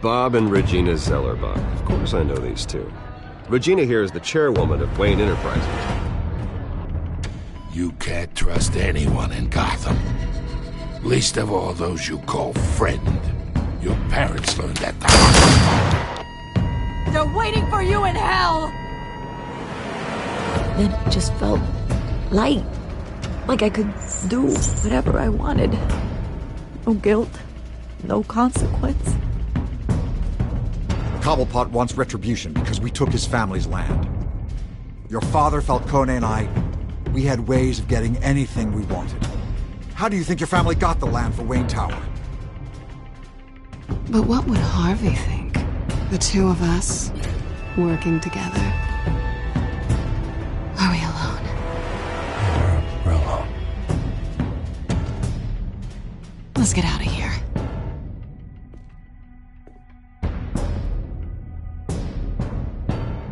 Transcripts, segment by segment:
Bob and Regina Zellerbach. Of course I know these two. Regina here is the chairwoman of Wayne Enterprises. You can't trust anyone in Gotham. Least of all those you call friend. Your parents learned that the hard way. They're waiting for you in hell! Then it just felt light. Like I could do whatever I wanted. No guilt. No consequence. Cobblepot wants retribution because we took his family's land. Your father, Falcone, and I, we had ways of getting anything we wanted. How do you think your family got the land for Wayne Tower? But what would Harvey think? The two of us, working together. Are we alone? We're alone. Let's get out of here.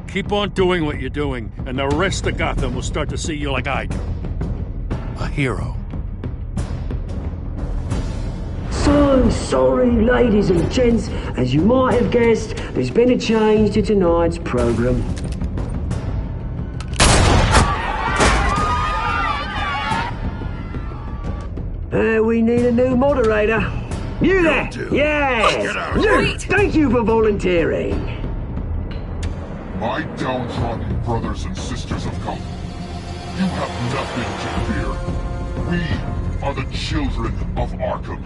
Keep on doing what you're doing, and the rest of Gotham will start to see you like I do. A hero. So sorry, ladies and gents. As you might have guessed, there's been a change to tonight's program. We need a new moderator. You there? Yes! You! Thank you for volunteering. My downtrodden brothers and sisters of Gotham, you have nothing to fear. We are the children of Arkham.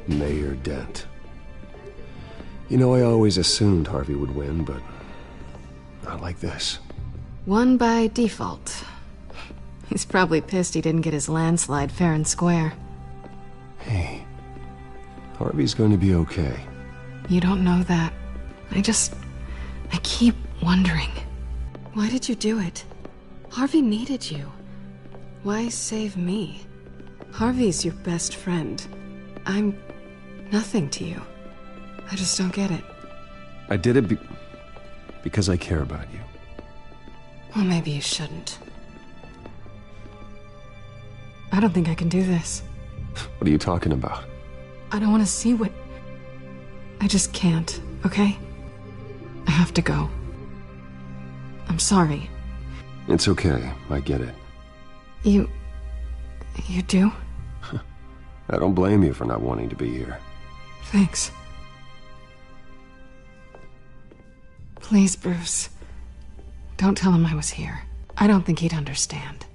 Mayor Dent. You know, I always assumed Harvey would win, but not like this. Won by default. He's probably pissed he didn't get his landslide fair and square. Hey, Harvey's going to be okay. You don't know that. I keep wondering. Why did you do it? Harvey needed you. Why save me? Harvey's your best friend. I'm nothing to you. I just don't get it. I did it because I care about you. Well, maybe you shouldn't. I don't think I can do this. What are you talking about? I don't want to see what... I just can't, okay? I have to go. I'm sorry. It's okay. I get it. You do? I don't blame you for not wanting to be here. Thanks. Please, Bruce. Don't tell him I was here. I don't think he'd understand.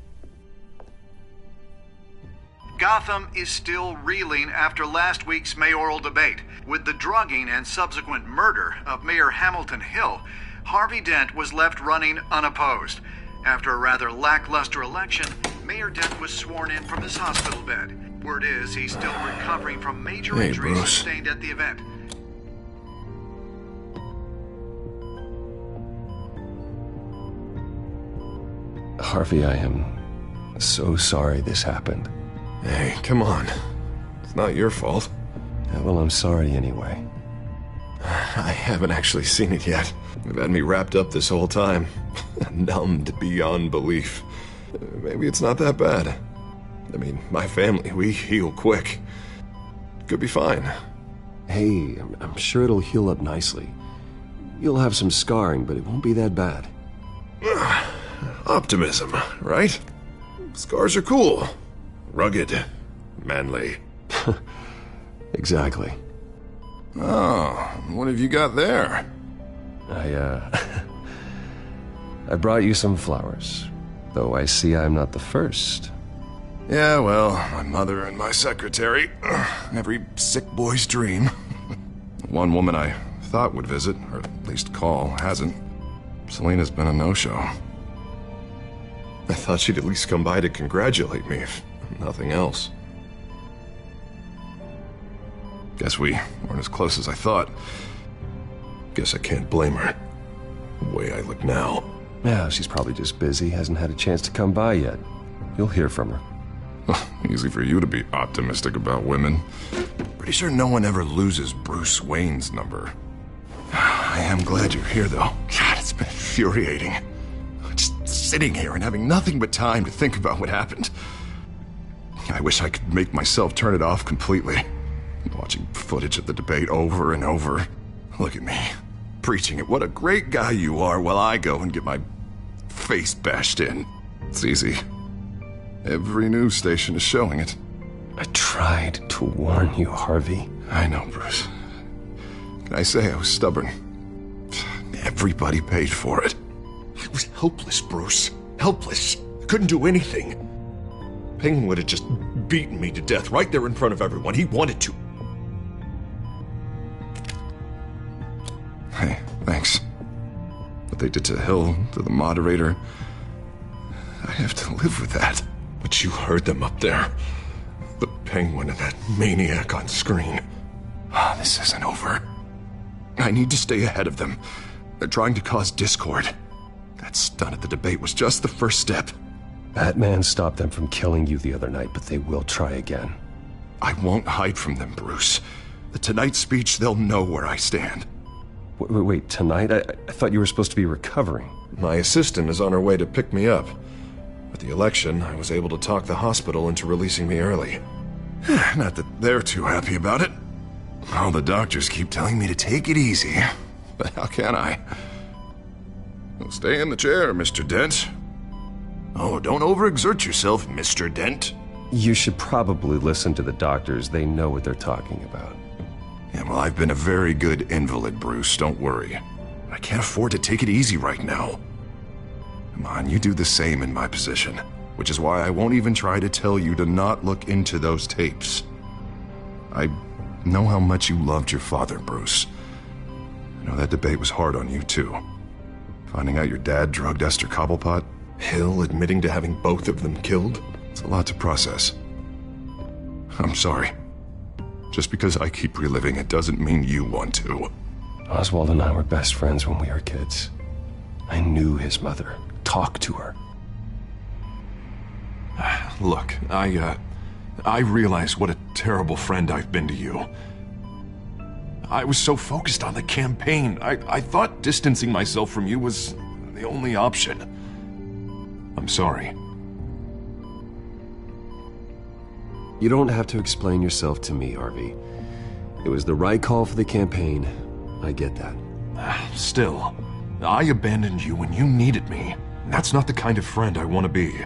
Gotham is still reeling after last week's mayoral debate. With the drugging and subsequent murder of Mayor Hamilton Hill, Harvey Dent was left running unopposed. After a rather lackluster election, Mayor Dent was sworn in from his hospital bed. Word is he's still recovering from major injuries sustained at the event. Harvey, I am so sorry this happened. Hey, come on. It's not your fault. Yeah, well, I'm sorry anyway. I haven't actually seen it yet. They've had me wrapped up this whole time. Numbed beyond belief. Maybe it's not that bad. I mean, my family, we heal quick. Could be fine. Hey, I'm sure it'll heal up nicely. You'll have some scarring, but it won't be that bad. Optimism, right? Scars are cool. Rugged. Manly. Exactly. Oh, what have you got there? I brought you some flowers. Though I see I'm not the first. Yeah, well, my mother and my secretary. Every sick boy's dream. One woman I thought would visit, or at least call, hasn't. Selena's been a no-show. I thought she'd at least come by to congratulate me, if nothing else. Guess we weren't as close as I thought. Guess I can't blame her. The way I look now. Yeah, she's probably just busy, hasn't had a chance to come by yet. You'll hear from her. Easy for you to be optimistic about women. Pretty sure no one ever loses Bruce Wayne's number. I am glad you're here, though. God, it's been infuriating. Just sitting here and having nothing but time to think about what happened. I wish I could make myself turn it off completely. Watching footage of the debate over and over. Look at me, preaching it. What a great guy you are, while I go and get my face bashed in. It's easy. Every news station is showing it. I tried to warn you, Harvey. I know, Bruce. Can I say I was stubborn? Everybody paid for it. I was helpless, Bruce. Helpless. I couldn't do anything. Penguin would have just beaten me to death right there in front of everyone. He wanted to. Hey, thanks. What they did to Hill, to the moderator, I have to live with that. But you heard them up there. The Penguin and that maniac on screen. This isn't over. I need to stay ahead of them. They're trying to cause discord. That stunt at the debate was just the first step. Batman stopped them from killing you the other night, but they will try again. I won't hide from them, Bruce. The Tonight speech, they'll know where I stand. Wait, tonight? I thought you were supposed to be recovering. My assistant is on her way to pick me up. With the election, I was able to talk the hospital into releasing me early. Not that they're too happy about it. All the doctors keep telling me to take it easy. But how can I? Well, stay in the chair, Mr. Dent. Oh, don't overexert yourself, Mr. Dent. You should probably listen to the doctors. They know what they're talking about. Yeah, well, I've been a very good invalid, Bruce. Don't worry. I can't afford to take it easy right now. Come on, you do the same in my position. Which is why I won't even try to tell you to not look into those tapes. I know how much you loved your father, Bruce. I know that debate was hard on you, too. Finding out your dad drugged Esther Cobblepot, Hill admitting to having both of them killed, it's a lot to process. I'm sorry. Just because I keep reliving it doesn't mean you want to. Oswald and I were best friends when we were kids. I knew his mother. Talked to her. Look, I realize what a terrible friend I've been to you. I was so focused on the campaign. I thought distancing myself from you was the only option. I'm sorry. You don't have to explain yourself to me, Harvey. It was the right call for the campaign. I get that. Still, I abandoned you when you needed me. That's not the kind of friend I want to be.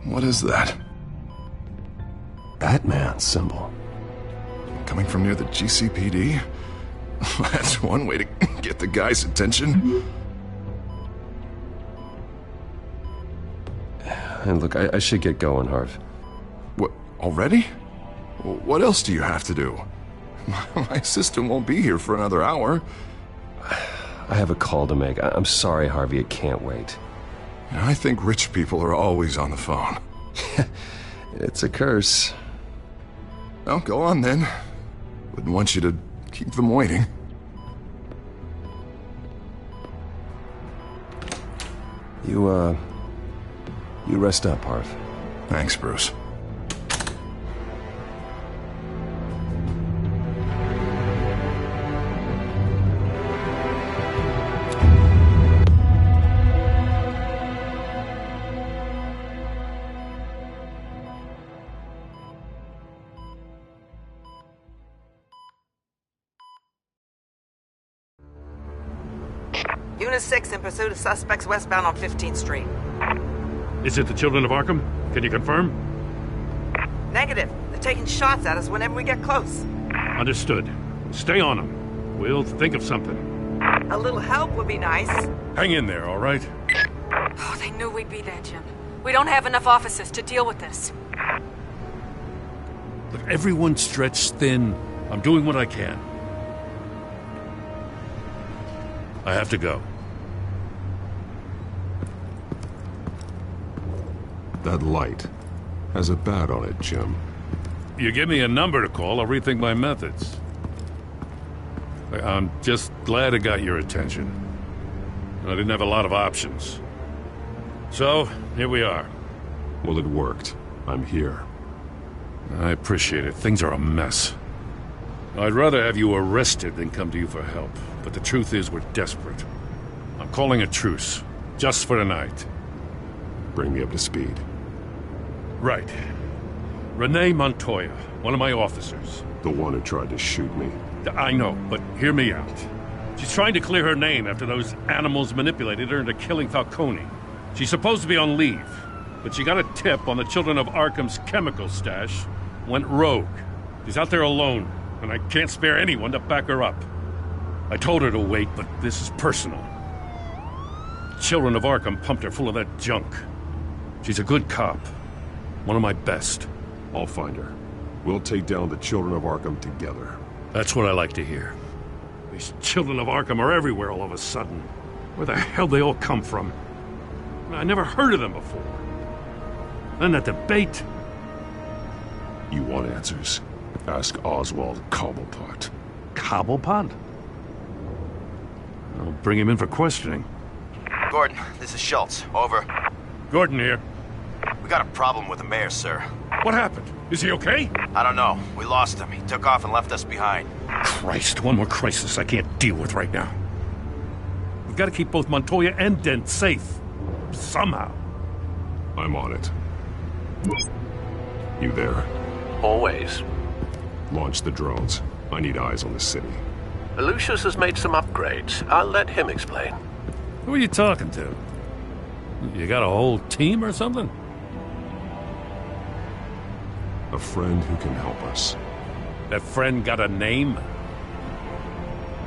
What is that? Batman symbol. Coming from near the GCPD? That's one way to get the guy's attention. And look, I should get going, Harv. What, already? What else do you have to do? My assistant won't be here for another hour. I have a call to make. I'm sorry, Harvey, it can't wait. I think rich people are always on the phone. It's a curse. Well, go on then. Wouldn't want you to keep them waiting. You rest up, Harv. Thanks, Bruce. Unit 6 in pursuit of suspects westbound on 15th Street. Is it the Children of Arkham? Can you confirm? Negative. They're taking shots at us whenever we get close. Understood. Stay on them. We'll think of something. A little help would be nice. Hang in there, all right? Oh, they knew we'd be there, Jim. We don't have enough officers to deal with this. Look, everyone's stretched thin. I'm doing what I can. I have to go. That light has a bat on it, Jim. You give me a number to call, I'll rethink my methods. I'm just glad it got your attention. I didn't have a lot of options. So, here we are. Well, it worked. I'm here. I appreciate it. Things are a mess. I'd rather have you arrested than come to you for help. But the truth is, we're desperate. I'm calling a truce. Just for tonight. Bring me up to speed. Right. Renee Montoya, one of my officers. The one who tried to shoot me. I know, but hear me out. She's trying to clear her name after those animals manipulated her into killing Falcone. She's supposed to be on leave, but she got a tip on the Children of Arkham's chemical stash, went rogue. She's out there alone, and I can't spare anyone to back her up. I told her to wait, but this is personal. Children of Arkham pumped her full of that junk. She's a good cop. One of my best. I'll find her. We'll take down the Children of Arkham together. That's what I like to hear. These Children of Arkham are everywhere all of a sudden. Where the hell they all come from? I never heard of them before. Then that debate. You want answers? Ask Oswald Cobblepot. Cobblepot? I'll bring him in for questioning. Gordon, this is Schultz. Over. Gordon here. We got a problem with the mayor, sir. What happened? Is he okay? I don't know. We lost him. He took off and left us behind. Christ, one more crisis I can't deal with right now. We've got to keep both Montoya and Dent safe. Somehow. I'm on it. You there? Always. Launch the drones. I need eyes on the city. Lucius has made some upgrades. I'll let him explain. Who are you talking to? You got a whole team or something? A friend who can help us. That friend got a name?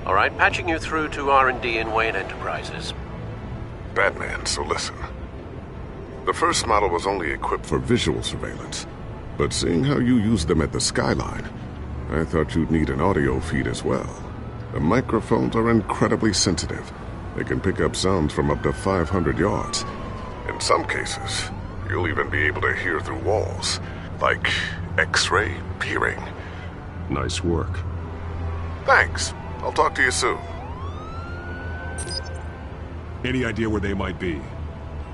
All right, patching you through to R&D in Wayne Enterprises. Batman, so listen. The first model was only equipped for visual surveillance, but seeing how you use them at the skyline, I thought you'd need an audio feed as well. The microphones are incredibly sensitive. They can pick up sounds from up to 500 yards. In some cases, you'll even be able to hear through walls, like X-ray peering. Nice work. Thanks. I'll talk to you soon. Any idea where they might be?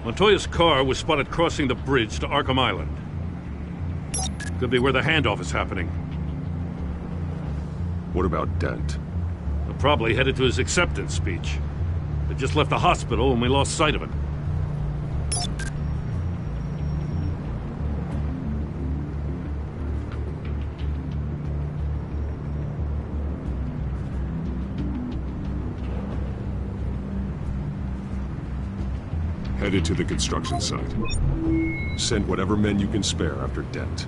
Montoya's car was spotted crossing the bridge to Arkham Island. Could be where the handoff is happening. What about Dent? They're probably headed to his acceptance speech. They just left the hospital and we lost sight of it. Headed to the construction site. Send whatever men you can spare after Dent.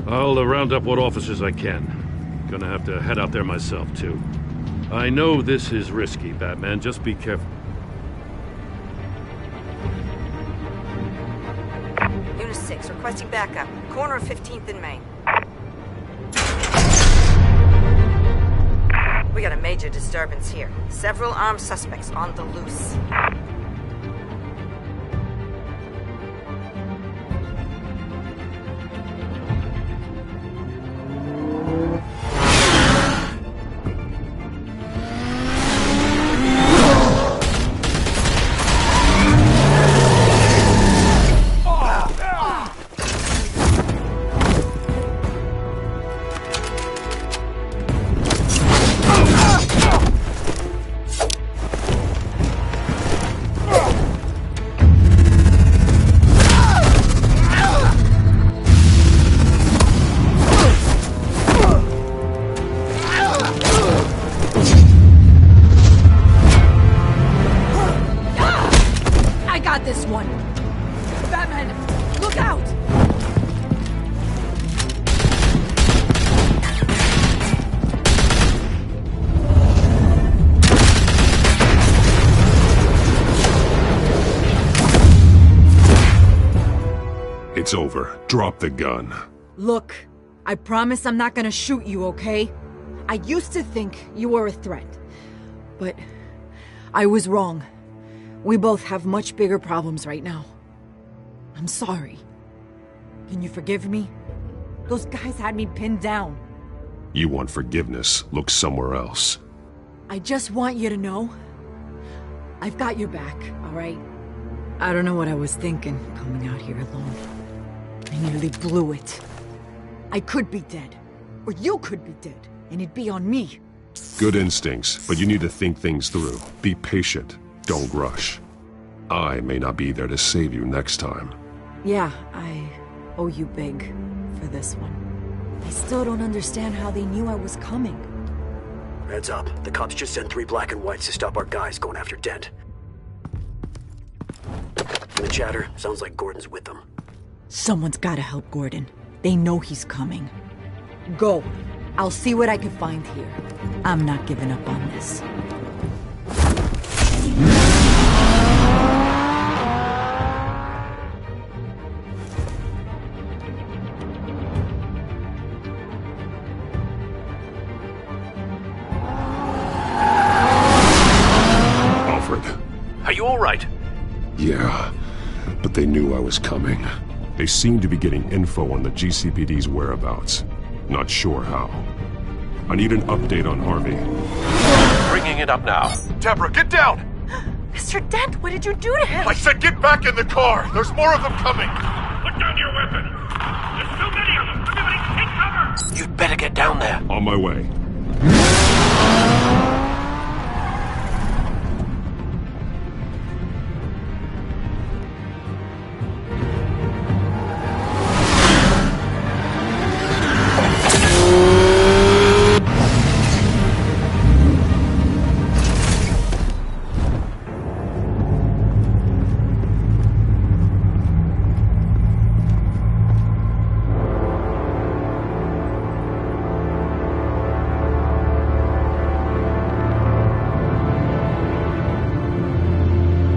I'll round up what officers I can. Gonna have to head out there myself, too. I know this is risky, Batman. Just be careful. Unit 6, requesting backup. Corner of 15th and Main. We got a major disturbance here. Several armed suspects on the loose. This one. Batman, look out! It's over. Drop the gun. Look, I promise I'm not gonna shoot you, okay? I used to think you were a threat, but I was wrong. We both have much bigger problems right now. I'm sorry. Can you forgive me? Those guys had me pinned down. You want forgiveness? Look somewhere else. I just want you to know, I've got your back, alright? I don't know what I was thinking, coming out here alone. I nearly blew it. I could be dead. Or you could be dead, and it'd be on me. Good instincts, but you need to think things through. Be patient. Don't rush. I may not be there to save you next time. Yeah, I owe you big for this one. I still don't understand how they knew I was coming. Heads up. The cops just sent 3 black and whites to stop our guys going after Dent. And the chatter sounds like Gordon's with them. Someone's gotta help Gordon. They know he's coming. Go. I'll see what I can find here. I'm not giving up on this. Are you all right? Yeah, but they knew I was coming. They seemed to be getting info on the GCPD's whereabouts. Not sure how. I need an update on Harvey. Bringing it up now. Deborah, get down! Mr. Dent, what did you do to him? I said get back in the car! There's more of them coming! Put down your weapon! There's too many of them! Everybody take cover! You'd better get down there. On my way.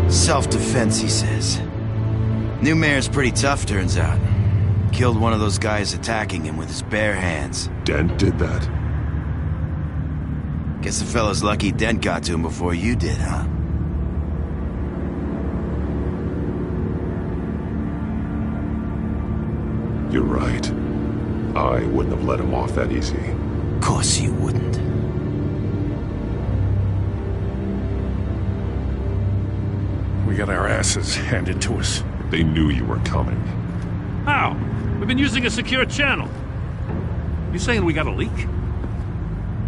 Self-defense, he says. New mayor's pretty tough, turns out. Killed one of those guys attacking him with his bare hands. Dent did that? Guess the fella's lucky Dent got to him before you did, huh? You're right. I wouldn't have let him off that easy. Of course you wouldn't. We got our asses handed to us. They knew you were coming. How? We've been using a secure channel. You saying we got a leak?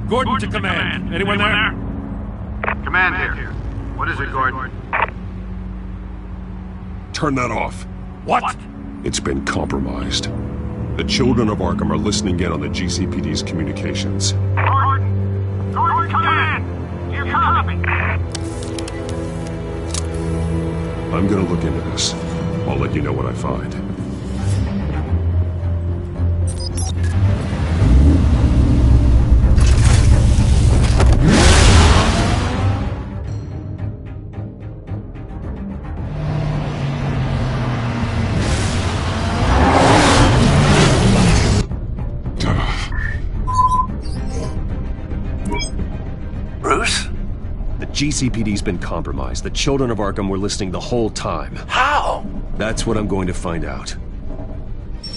Gordon to command. Anyone there? Command here. What is it, Gordon? Turn that off. What? It's been compromised. The children of Arkham are listening in on the GCPD's communications. Gordon! Gordon, command! You copy? I'm gonna look into this. I'll let you know what I find. Bruce? GCPD's been compromised. The children of Arkham were listening the whole time. How? That's what I'm going to find out.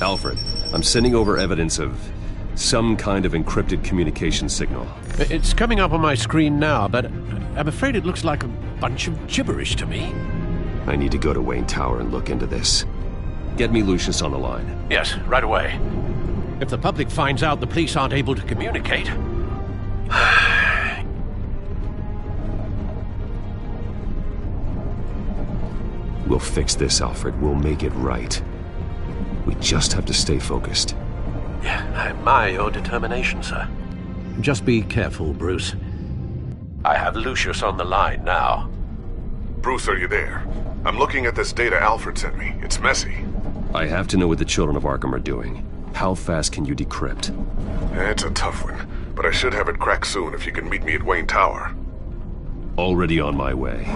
Alfred, I'm sending over evidence of some kind of encrypted communication signal. It's coming up on my screen now, but I'm afraid it looks like a bunch of gibberish to me. I need to go to Wayne Tower and look into this. Get me Lucius on the line. Yes, right away. If the public finds out the police aren't able to communicate... We'll fix this, Alfred. We'll make it right. We just have to stay focused. Yeah, I admire your determination, sir. Just be careful, Bruce. I have Lucius on the line now. Bruce, are you there? I'm looking at this data Alfred sent me. It's messy. I have to know what the children of Arkham are doing. How fast can you decrypt? It's a tough one, but I should have it cracked soon if you can meet me at Wayne Tower. Already on my way.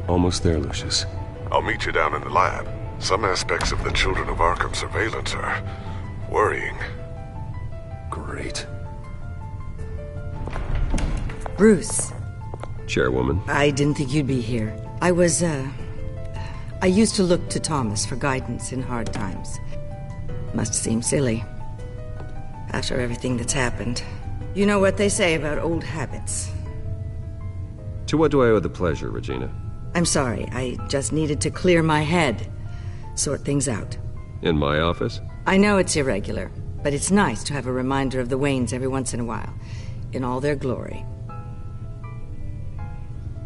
Almost there, Lucius. I'll meet you down in the lab. Some aspects of the Children of Arkham surveillance are worrying. Great. Bruce. Chairwoman. I didn't think you'd be here. I used to look to Thomas for guidance in hard times. Must seem silly. After everything that's happened. You know what they say about old habits. To what do I owe the pleasure, Regina? I'm sorry, I just needed to clear my head. Sort things out. In my office? I know it's irregular, but it's nice to have a reminder of the Waynes every once in a while. In all their glory.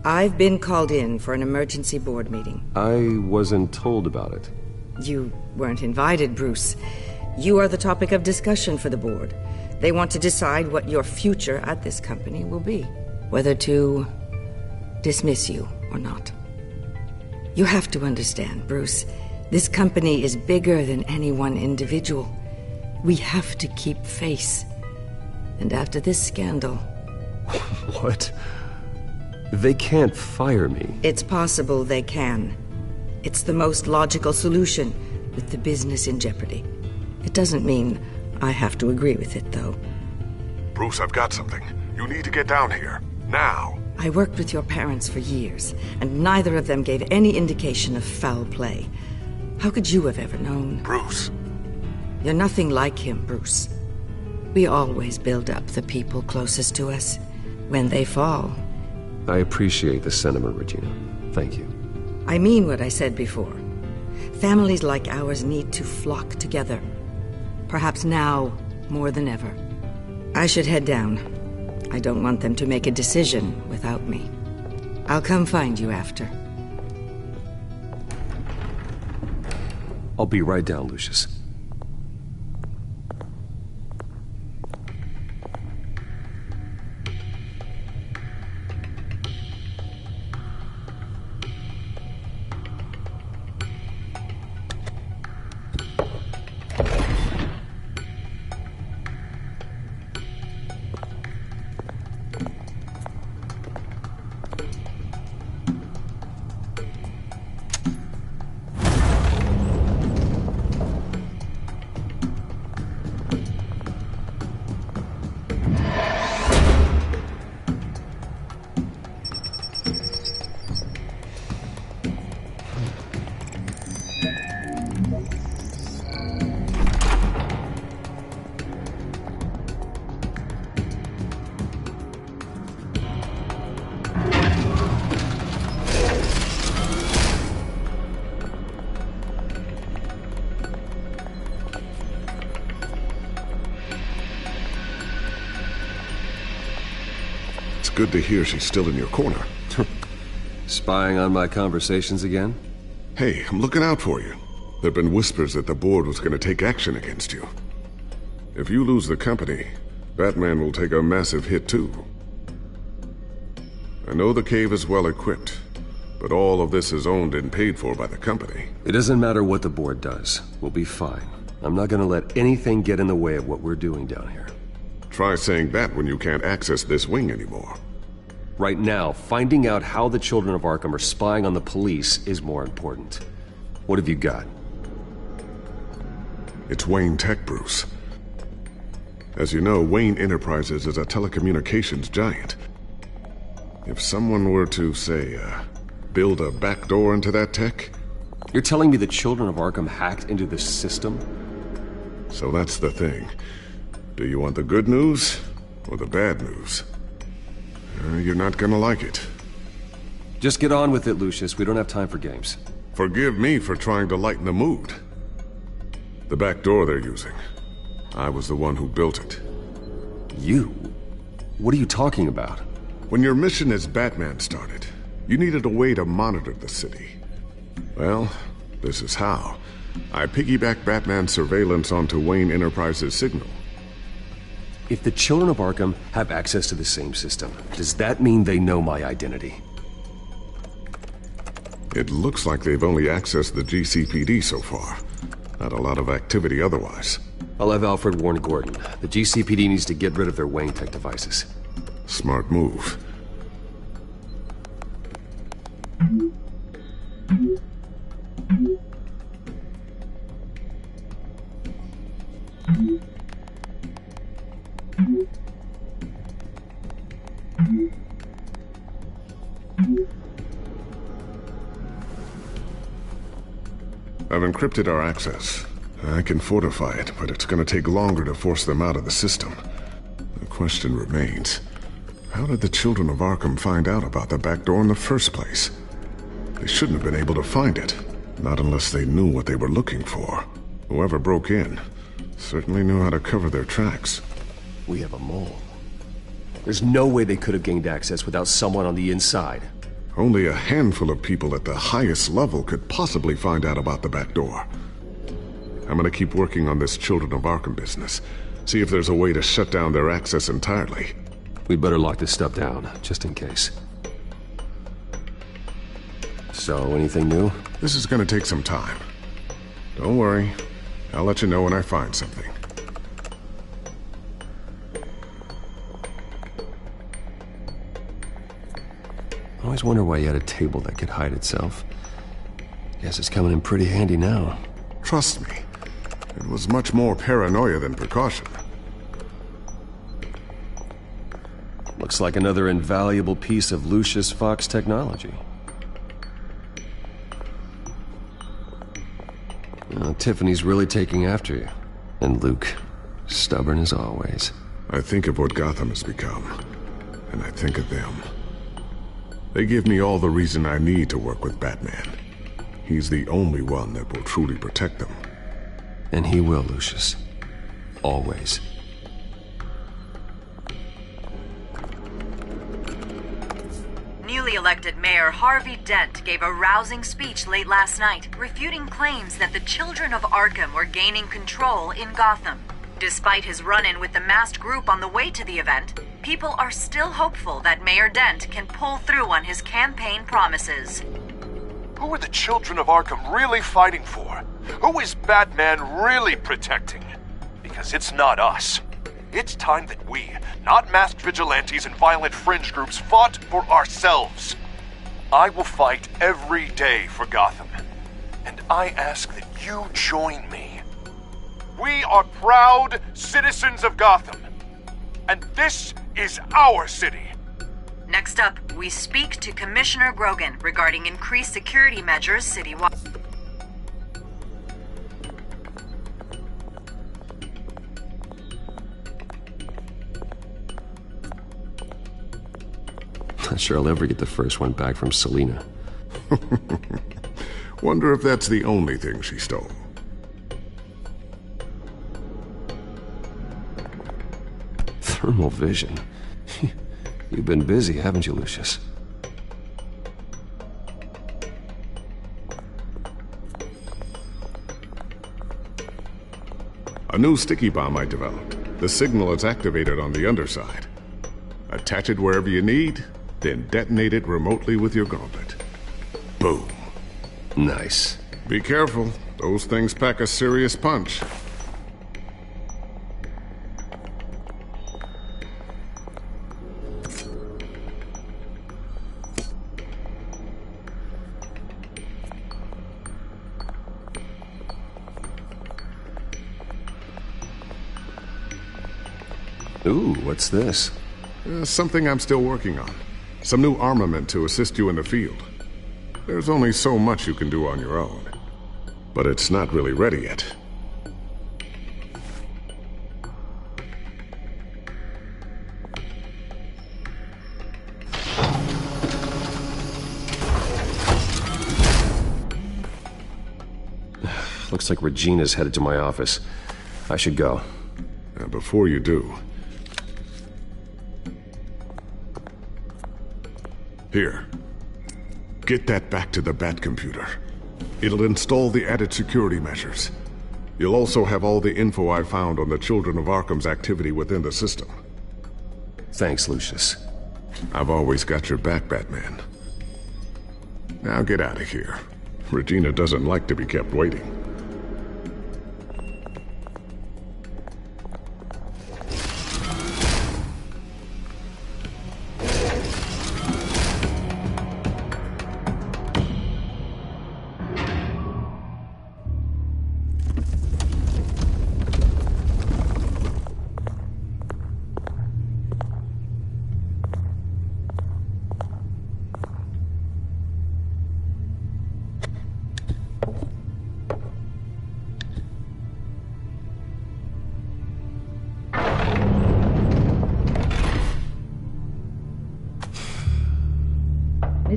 I've been called in for an emergency board meeting. I wasn't told about it. You weren't invited, Bruce. You are the topic of discussion for the board. They want to decide what your future at this company will be. Whether to dismiss you or not. You have to understand, Bruce. This company is bigger than any one individual. We have to keep face. And after this scandal... What? They can't fire me. It's possible they can. It's the most logical solution, with the business in jeopardy. It doesn't mean I have to agree with it, though. Bruce, I've got something. You need to get down here. Now. I worked with your parents for years, and neither of them gave any indication of foul play. How could you have ever known? Bruce. You're nothing like him, Bruce. We always build up the people closest to us. When they fall... I appreciate the sentiment, Regina. Thank you. I mean what I said before. Families like ours need to flock together. Perhaps now, more than ever. I should head down. I don't want them to make a decision without me. I'll come find you after. I'll be right down, Lucius. Good to hear she's still in your corner. Spying on my conversations again? Hey, I'm looking out for you. There've been whispers that the board was going to take action against you. If you lose the company, Batman will take a massive hit too. I know the cave is well equipped, but all of this is owned and paid for by the company. It doesn't matter what the board does. We'll be fine. I'm not going to let anything get in the way of what we're doing down here. Try saying that when you can't access this wing anymore. Right now, finding out how the Children of Arkham are spying on the police is more important. What have you got? It's Wayne Tech, Bruce. As you know, Wayne Enterprises is a telecommunications giant. If someone were to, say, build a backdoor into that tech... You're telling me the Children of Arkham hacked into this system? So that's the thing. Do you want the good news or the bad news? You're not gonna like it. Just get on with it, Lucius. We don't have time for games. Forgive me for trying to lighten the mood. The back door they're using. I was the one who built it. You? What are you talking about? When your mission as Batman started, you needed a way to monitor the city. Well, this is how. I piggybacked Batman's surveillance onto Wayne Enterprises' signal. If the Children of Arkham have access to the same system, does that mean they know my identity? It looks like they've only accessed the GCPD so far. Not a lot of activity otherwise. I'll have Alfred warn Gordon. The GCPD needs to get rid of their Wayne Tech devices. Smart move. I've encrypted our access. I can fortify it, but it's going to take longer to force them out of the system. The question remains, how did the children of Arkham find out about the back door in the first place? They shouldn't have been able to find it, not unless they knew what they were looking for. Whoever broke in certainly knew how to cover their tracks. We have a mole. There's no way they could have gained access without someone on the inside. Only a handful of people at the highest level could possibly find out about the back door. I'm gonna keep working on this Children of Arkham business. See if there's a way to shut down their access entirely. We'd better lock this stuff down, just in case. So, anything new? This is gonna take some time. Don't worry. I'll let you know when I find something. I always wonder why you had a table that could hide itself. Guess it's coming in pretty handy now. Trust me, it was much more paranoia than precaution. Looks like another invaluable piece of Lucius Fox technology. Tiffany's really taking after you. And Luke, stubborn as always. I think of what Gotham has become, and I think of them. They give me all the reason I need to work with Batman. He's the only one that will truly protect them. And he will, Lucius. Always. Newly elected Mayor Harvey Dent gave a rousing speech late last night, refuting claims that the children of Arkham were gaining control in Gotham. Despite his run-in with the masked group on the way to the event, people are still hopeful that Mayor Dent can pull through on his campaign promises. Who are the children of Arkham really fighting for? Who is Batman really protecting? Because it's not us. It's time that we, not masked vigilantes and violent fringe groups, fought for ourselves. I will fight every day for Gotham. And I ask that you join me. We are proud citizens of Gotham. And this is our city. Next up, we speak to Commissioner Grogan regarding increased security measures citywide. Not sure I'll ever get the first one back from Selina. Wonder if that's the only thing she stole. Thermal vision. You've been busy, haven't you, Lucius? A new sticky bomb I developed. The signal is activated on the underside. Attach it wherever you need, then detonate it remotely with your gauntlet. Boom. Nice. Be careful. Those things pack a serious punch. Ooh, what's this? Something I'm still working on. Some new armament to assist you in the field. There's only so much you can do on your own. But it's not really ready yet. Looks like Regina's headed to my office. I should go. Before you do... Here. Get that back to the Bat computer. It'll install the added security measures. You'll also have all the info I found on the Children of Arkham's activity within the system. Thanks, Lucius. I've always got your back, Batman. Now get out of here. Regina doesn't like to be kept waiting.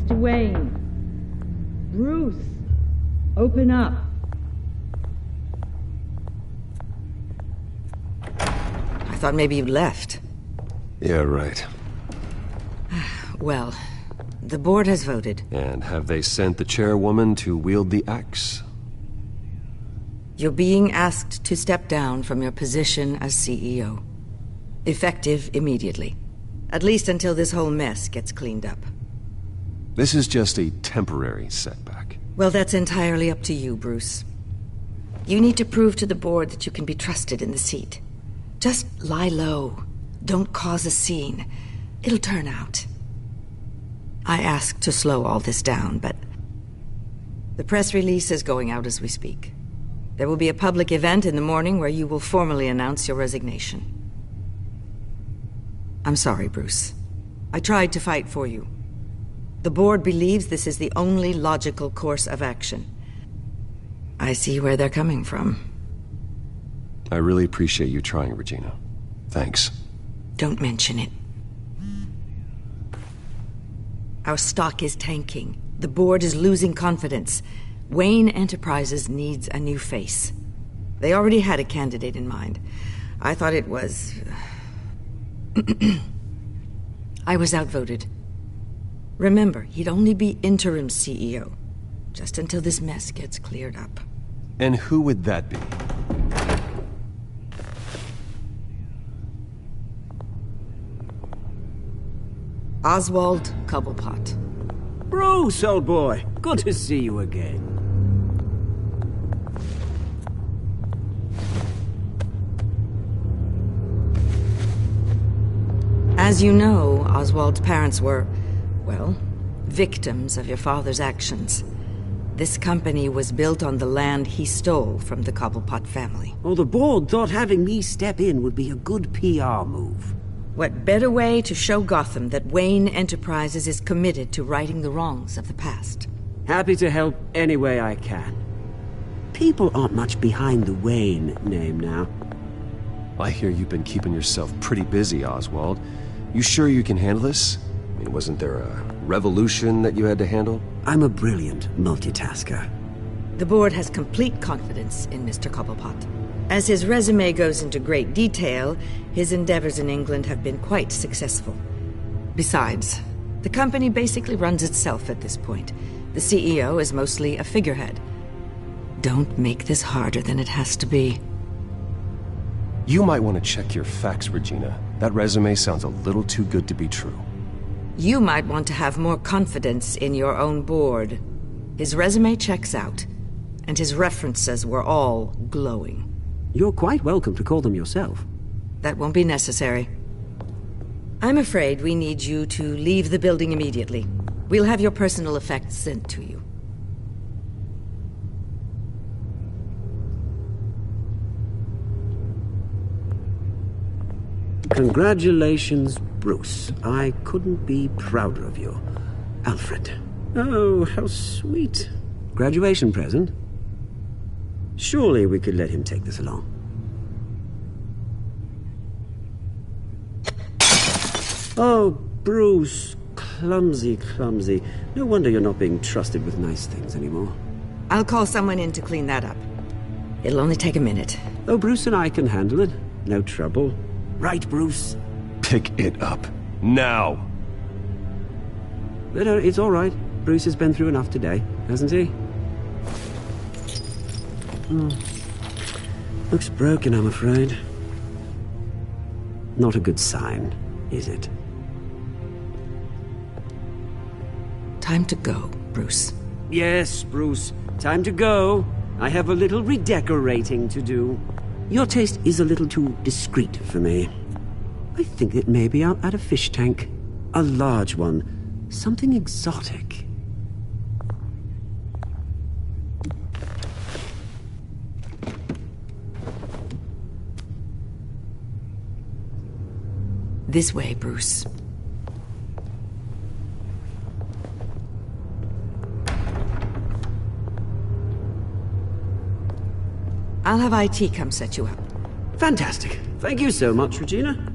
Mr. Wayne. Bruce, open up. I thought maybe you'd left. Yeah, right. Well, the board has voted. And have they sent the chairwoman to wield the axe? You're being asked to step down from your position as CEO. Effective immediately. At least until this whole mess gets cleaned up. This is just a temporary setback. Well, that's entirely up to you, Bruce. You need to prove to the board that you can be trusted in the seat. Just lie low. Don't cause a scene. It'll turn out. I asked to slow all this down, but the press release is going out as we speak. There will be a public event in the morning where you will formally announce your resignation. I'm sorry, Bruce. I tried to fight for you. The board believes this is the only logical course of action. I see where they're coming from. I really appreciate you trying, Regina. Thanks. Don't mention it. Our stock is tanking. The board is losing confidence. Wayne Enterprises needs a new face. They already had a candidate in mind. I thought it was... I was outvoted. Remember, he'd only be interim CEO, just until this mess gets cleared up. And who would that be? Oswald Cobblepot. Bruce, old boy. Good to see you again. As you know, Oswald's parents were, well, victims of your father's actions. This company was built on the land he stole from the Cobblepot family. Well, the board thought having me step in would be a good PR move. What better way to show Gotham that Wayne Enterprises is committed to righting the wrongs of the past? Happy to help any way I can. People aren't much behind the Wayne name now. I hear you've been keeping yourself pretty busy, Oswald. You sure you can handle this? I mean, wasn't there a revolution that you had to handle? I'm a brilliant multitasker. The board has complete confidence in Mr. Cobblepot. As his resume goes into great detail, his endeavors in England have been quite successful. Besides, the company basically runs itself at this point. The CEO is mostly a figurehead. Don't make this harder than it has to be. You might want to check your facts, Regina. That resume sounds a little too good to be true. You might want to have more confidence in your own board. His resume checks out, and his references were all glowing. You're quite welcome to call them yourself. That won't be necessary. I'm afraid we need you to leave the building immediately. We'll have your personal effects sent to you. Congratulations, Bruce. I couldn't be prouder of you. Alfred. Oh, how sweet. Graduation present? Surely we could let him take this along. Oh, Bruce. Clumsy, clumsy. No wonder you're not being trusted with nice things anymore. I'll call someone in to clean that up. It'll only take a minute. Oh, Bruce and I can handle it. No trouble. Right, Bruce? Pick it up. Now! No, it's all right. Bruce has been through enough today, hasn't he? Looks broken, I'm afraid. Not a good sign, is it? Time to go, Bruce. Yes, Bruce. Time to go. I have a little redecorating to do. Your taste is a little too discreet for me. I think that maybe I'll add a fish tank. A large one. Something exotic. This way, Bruce. I'll have IT come set you up. Fantastic. Thank you so much, Regina.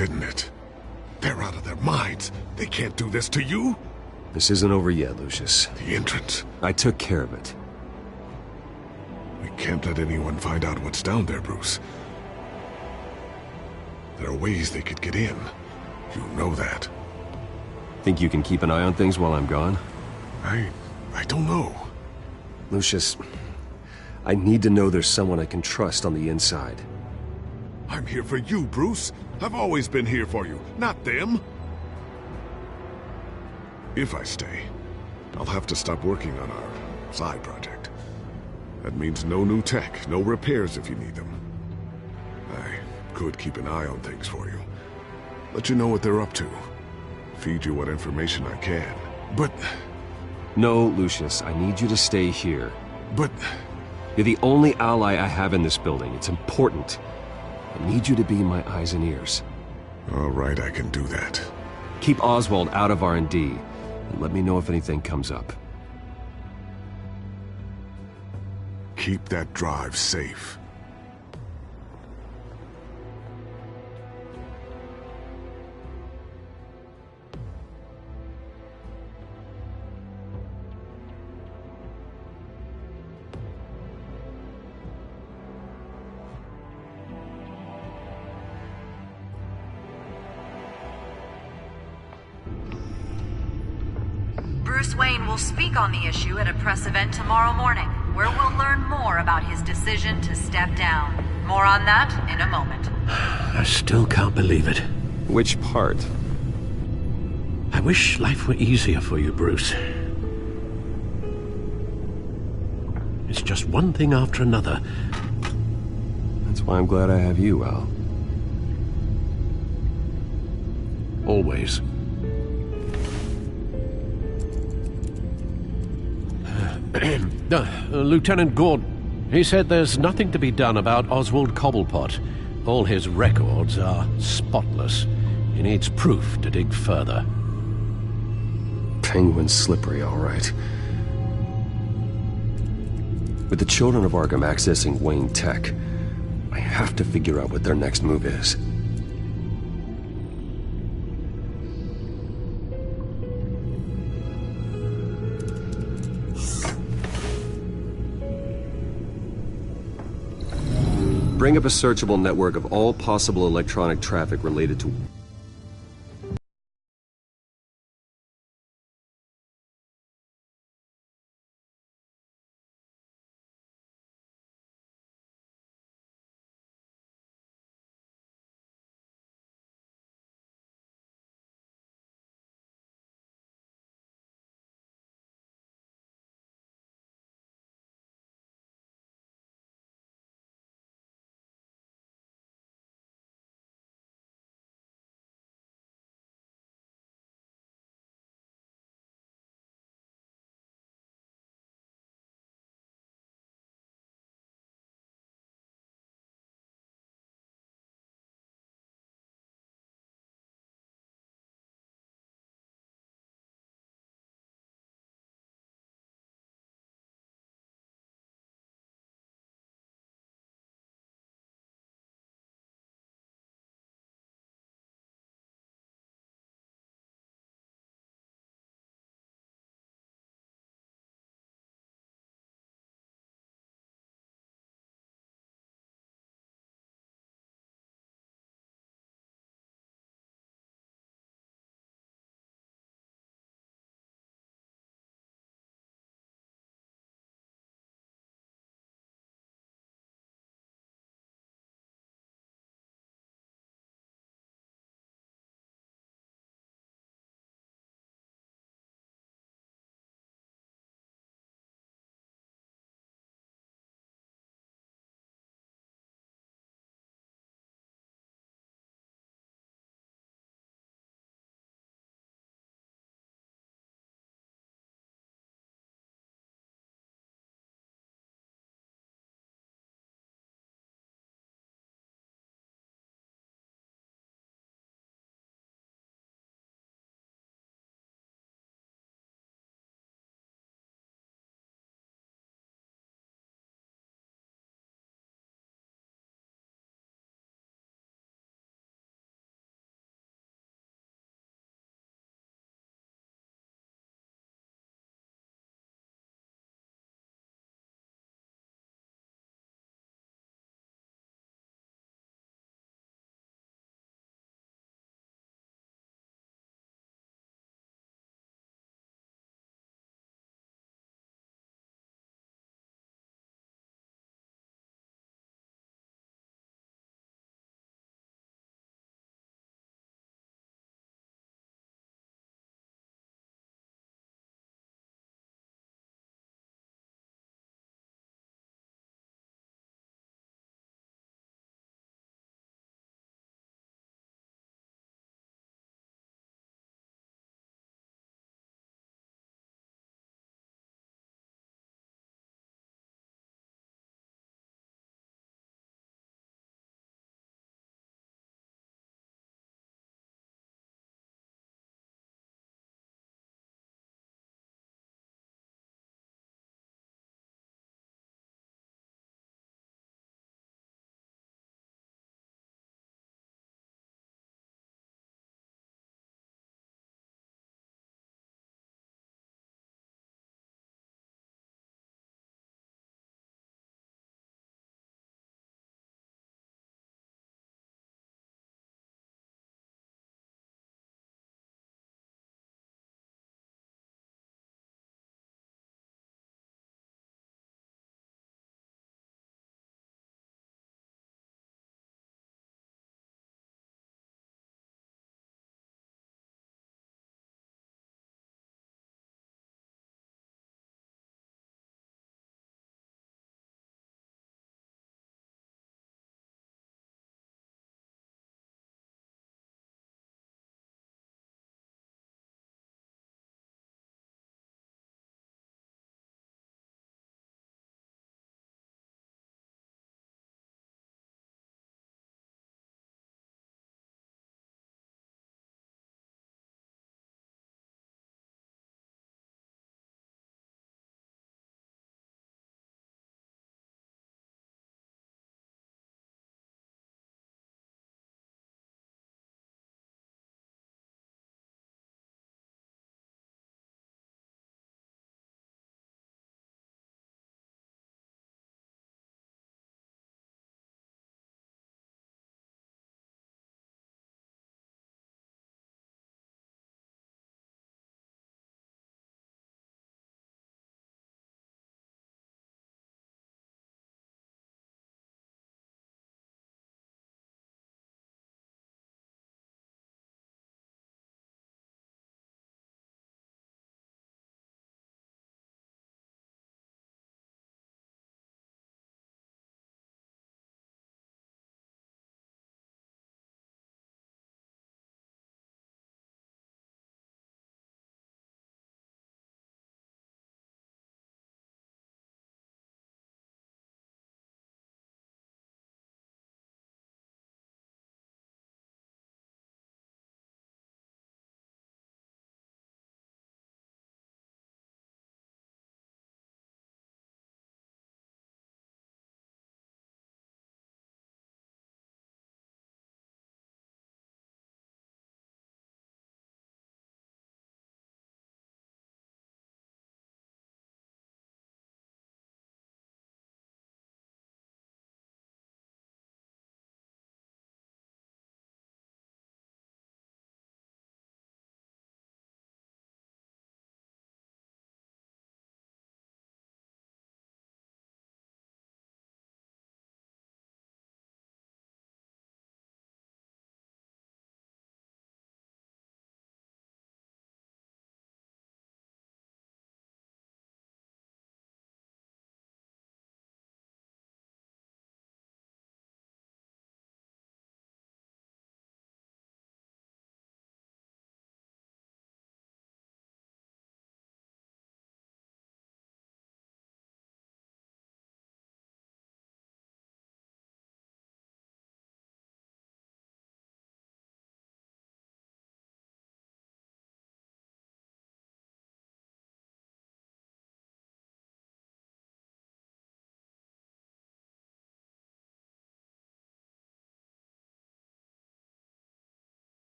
didn't it? They're out of their minds. They can't do this to you. This isn't over yet, Lucius. The entrance. I took care of it. We can't let anyone find out what's down there, Bruce. There are ways they could get in. You know that. Think you can keep an eye on things while I'm gone? I don't know. Lucius, I need to know there's someone I can trust on the inside. I'm here for you, Bruce. I've always been here for you, not them. If I stay, I'll have to stop working on our side project. That means no new tech, no repairs if you need them. I could keep an eye on things for you. Let you know what they're up to. Feed you what information I can. But... No, Lucius, I need you to stay here. But... You're the only ally I have in this building. It's important. I need you to be my eyes and ears. All right, I can do that. Keep Oswald out of R&D, and let me know if anything comes up. Keep that drive safe. Bruce Wayne will speak on the issue at a press event tomorrow morning, where we'll learn more about his decision to step down. More on that in a moment. I still can't believe it. Which part? I wish life were easier for you, Bruce. It's just one thing after another. That's why I'm glad I have you, Al. Always. Lieutenant Gordon, he said there's nothing to be done about Oswald Cobblepot. All his records are spotless. He needs proof to dig further. Penguin's slippery, all right. With the children of Arkham accessing Wayne Tech, I have to figure out what their next move is. Bring up a searchable network of all possible electronic traffic related to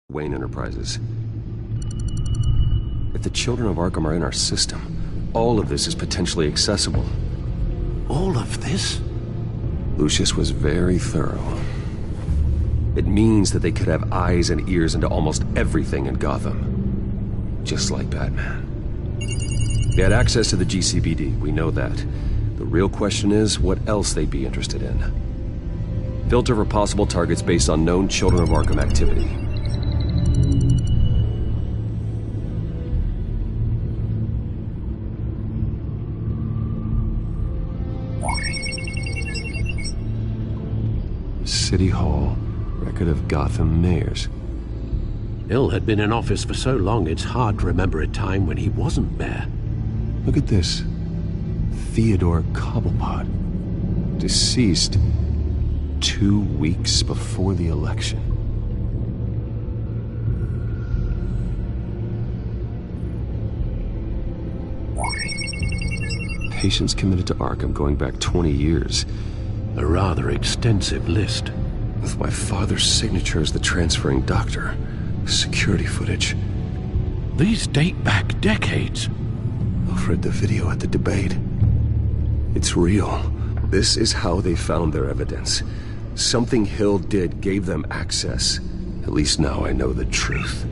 Wayne Enterprises. If the children of Arkham are in our system, all of this is potentially accessible. All of this? Lucius was very thorough. It means that they could have eyes and ears into almost everything in Gotham. Just like Batman. They had access to the GCPD, we know that. The real question is, what else they'd be interested in. Filter for possible targets based on known Children of Arkham activity. City Hall, record of Gotham mayors. Hill had been in office for so long, it's hard to remember a time when he wasn't mayor. Look at this. Theodore Cobblepot. Deceased 2 weeks before the election. Patients committed to Arkham going back 20 years. A rather extensive list. With my father's signature as the transferring doctor. Security footage. These date back decades. I've read the video at the debate. It's real. This is how they found their evidence. Something Hill did gave them access. At least now I know the truth.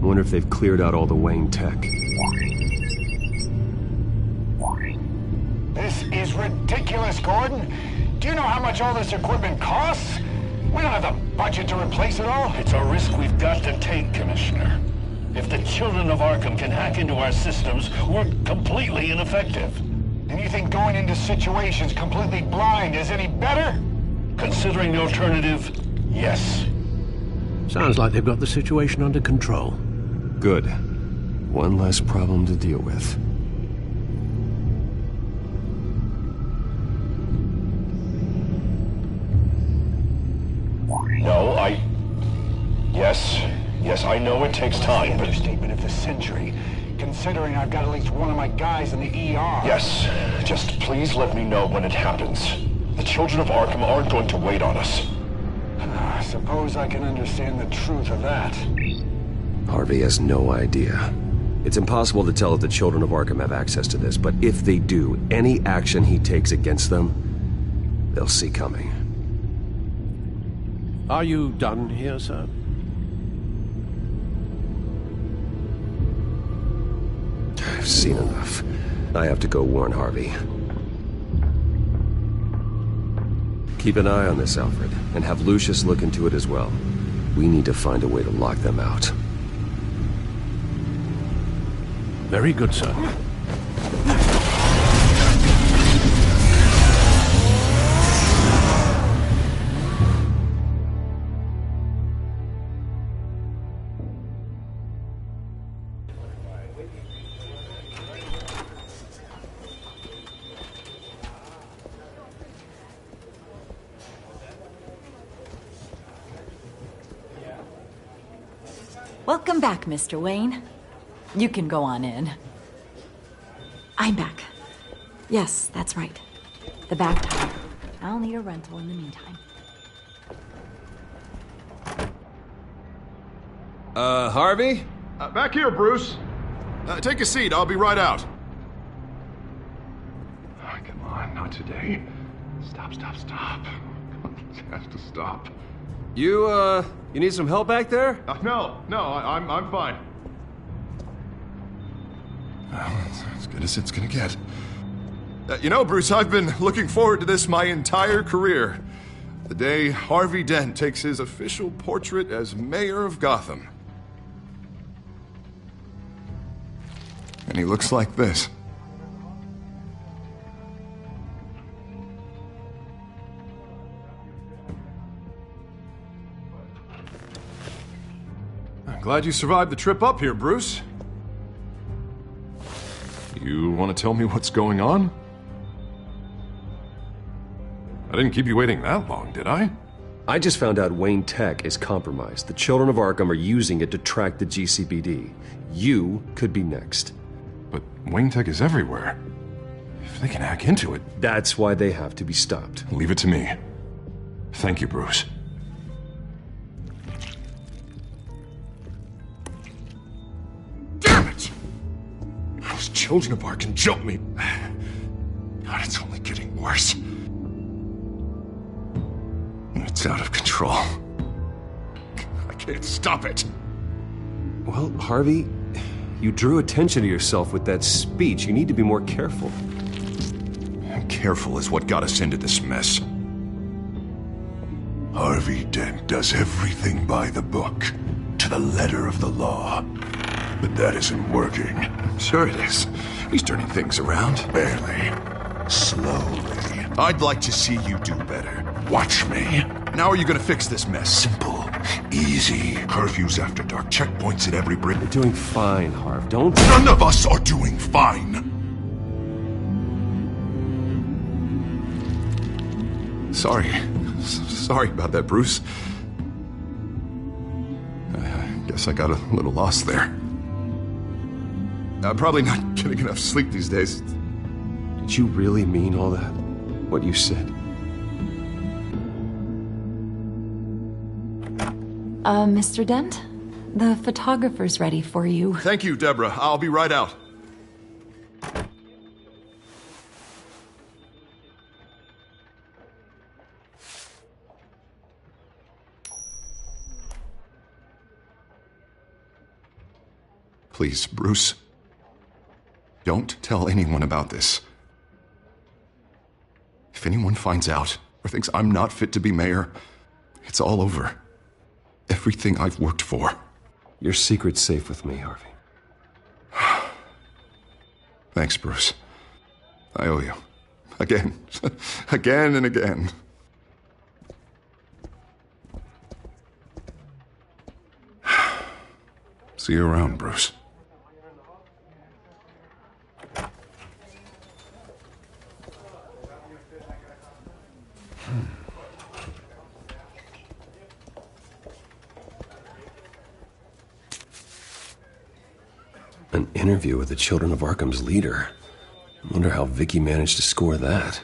I wonder if they've cleared out all the Wayne tech. This is ridiculous, Gordon. Do you know how much all this equipment costs? We don't have the budget to replace it all. It's a risk we've got to take, Commissioner. If the children of Arkham can hack into our systems, we're completely ineffective. And you think going into situations completely blind is any better? Considering the alternative, yes. Sounds like they've got the situation under control. Good. One less problem to deal with. No, Yes, I know it takes time, but... Understatement of the century, considering I've got at least one of my guys in the ER. Yes, just please let me know when it happens. The children of Arkham aren't going to wait on us. I suppose I can understand the truth of that. Harvey has no idea. It's impossible to tell if the children of Arkham have access to this, but if they do, any action he takes against them, they'll see coming. Are you done here, sir? I've seen enough. I have to go warn Harvey. Keep an eye on this, Alfred, and have Lucius look into it as well. We need to find a way to lock them out. Very good, sir. Welcome back, Mr. Wayne. You can go on in. I'm back. Yes, that's right. The back tire. I'll need a rental in the meantime. Harvey? Back here, Bruce. Take a seat. I'll be right out. Oh, come on, not today. Stop. It has to stop. You need some help back there? No, I'm fine. Well, it's as good as it's gonna get. You know, Bruce, I've been looking forward to this my entire career. The day Harvey Dent takes his official portrait as mayor of Gotham. And he looks like this. I'm glad you survived the trip up here, Bruce. You want to tell me what's going on? I didn't keep you waiting that long, did I? I just found out Wayne Tech is compromised. The children of Arkham are using it to track the GCPD. You could be next. But Wayne Tech is everywhere. If they can hack into it... That's why they have to be stopped. Leave it to me. Thank you, Bruce. Damn it! Those children of Arkham jumped me. God, it's only getting worse. It's out of control. I can't stop it. Well, Harvey, you drew attention to yourself with that speech. You need to be more careful. Careful is what got us into this mess. Harvey Dent does everything by the book, to the letter of the law. But that isn't working. Sure it is. He's turning things around. Barely. Slowly. I'd like to see you do better. Watch me. How are you gonna fix this mess? Simple. Easy. Curfews after dark. Checkpoints at every bridge. You're doing fine, Harv. Don't... None of us are doing fine. Sorry about that, Bruce. I guess I got a little lost there. I'm probably not getting enough sleep these days. Did you really mean all that? What you said? Mr. Dent? The photographer's ready for you. Thank you, Deborah. I'll be right out. Please, Bruce. Don't tell anyone about this. If anyone finds out or thinks I'm not fit to be mayor, it's all over. Everything I've worked for. Your secret's safe with me, Harvey. Thanks, Bruce. I owe you. Again. Again and again. See you around, Bruce. An interview with the Children of Arkham's leader. I wonder how Vicky managed to score that.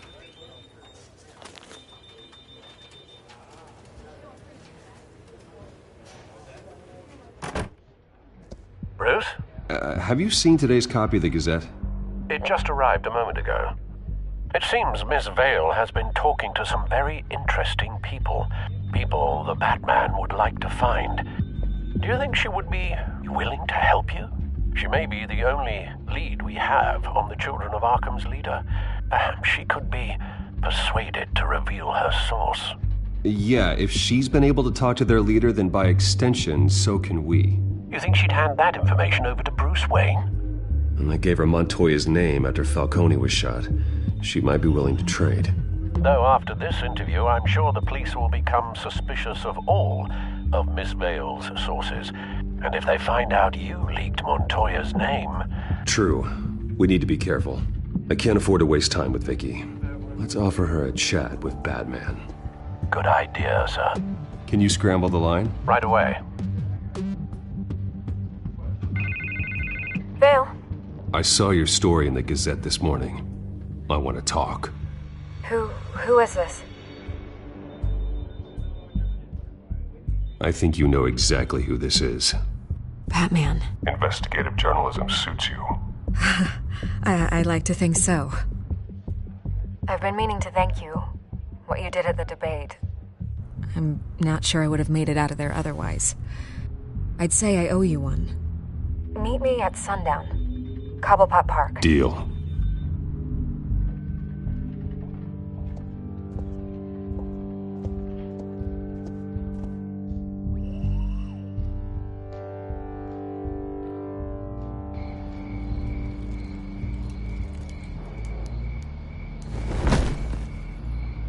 Bruce? Have you seen today's copy of the Gazette? It just arrived a moment ago. It seems Miss Vale has been talking to some very interesting people. People the Batman would like to find. Do you think she would be willing to help you? She may be the only lead we have on the Children of Arkham's leader. Perhaps she could be persuaded to reveal her source. Yeah, if she's been able to talk to their leader, then by extension, so can we. You think she'd hand that information over to Bruce Wayne? And I gave her Montoya's name after Falcone was shot. She might be willing to trade. Though after this interview, I'm sure the police will become suspicious of all of Miss Vale's sources. And if they find out you leaked Montoya's name... True. We need to be careful. I can't afford to waste time with Vicky. Let's offer her a chat with Batman. Good idea, sir. Can you scramble the line? Right away. Vale? I saw your story in the Gazette this morning. I want to talk. Who is this? I think you know exactly who this is. Batman. Investigative journalism suits you. I'd like to think so. I've been meaning to thank you. What you did at the debate. I'm not sure I would have made it out of there otherwise. I'd say I owe you one. Meet me at sundown. Cobblepot Park. Deal.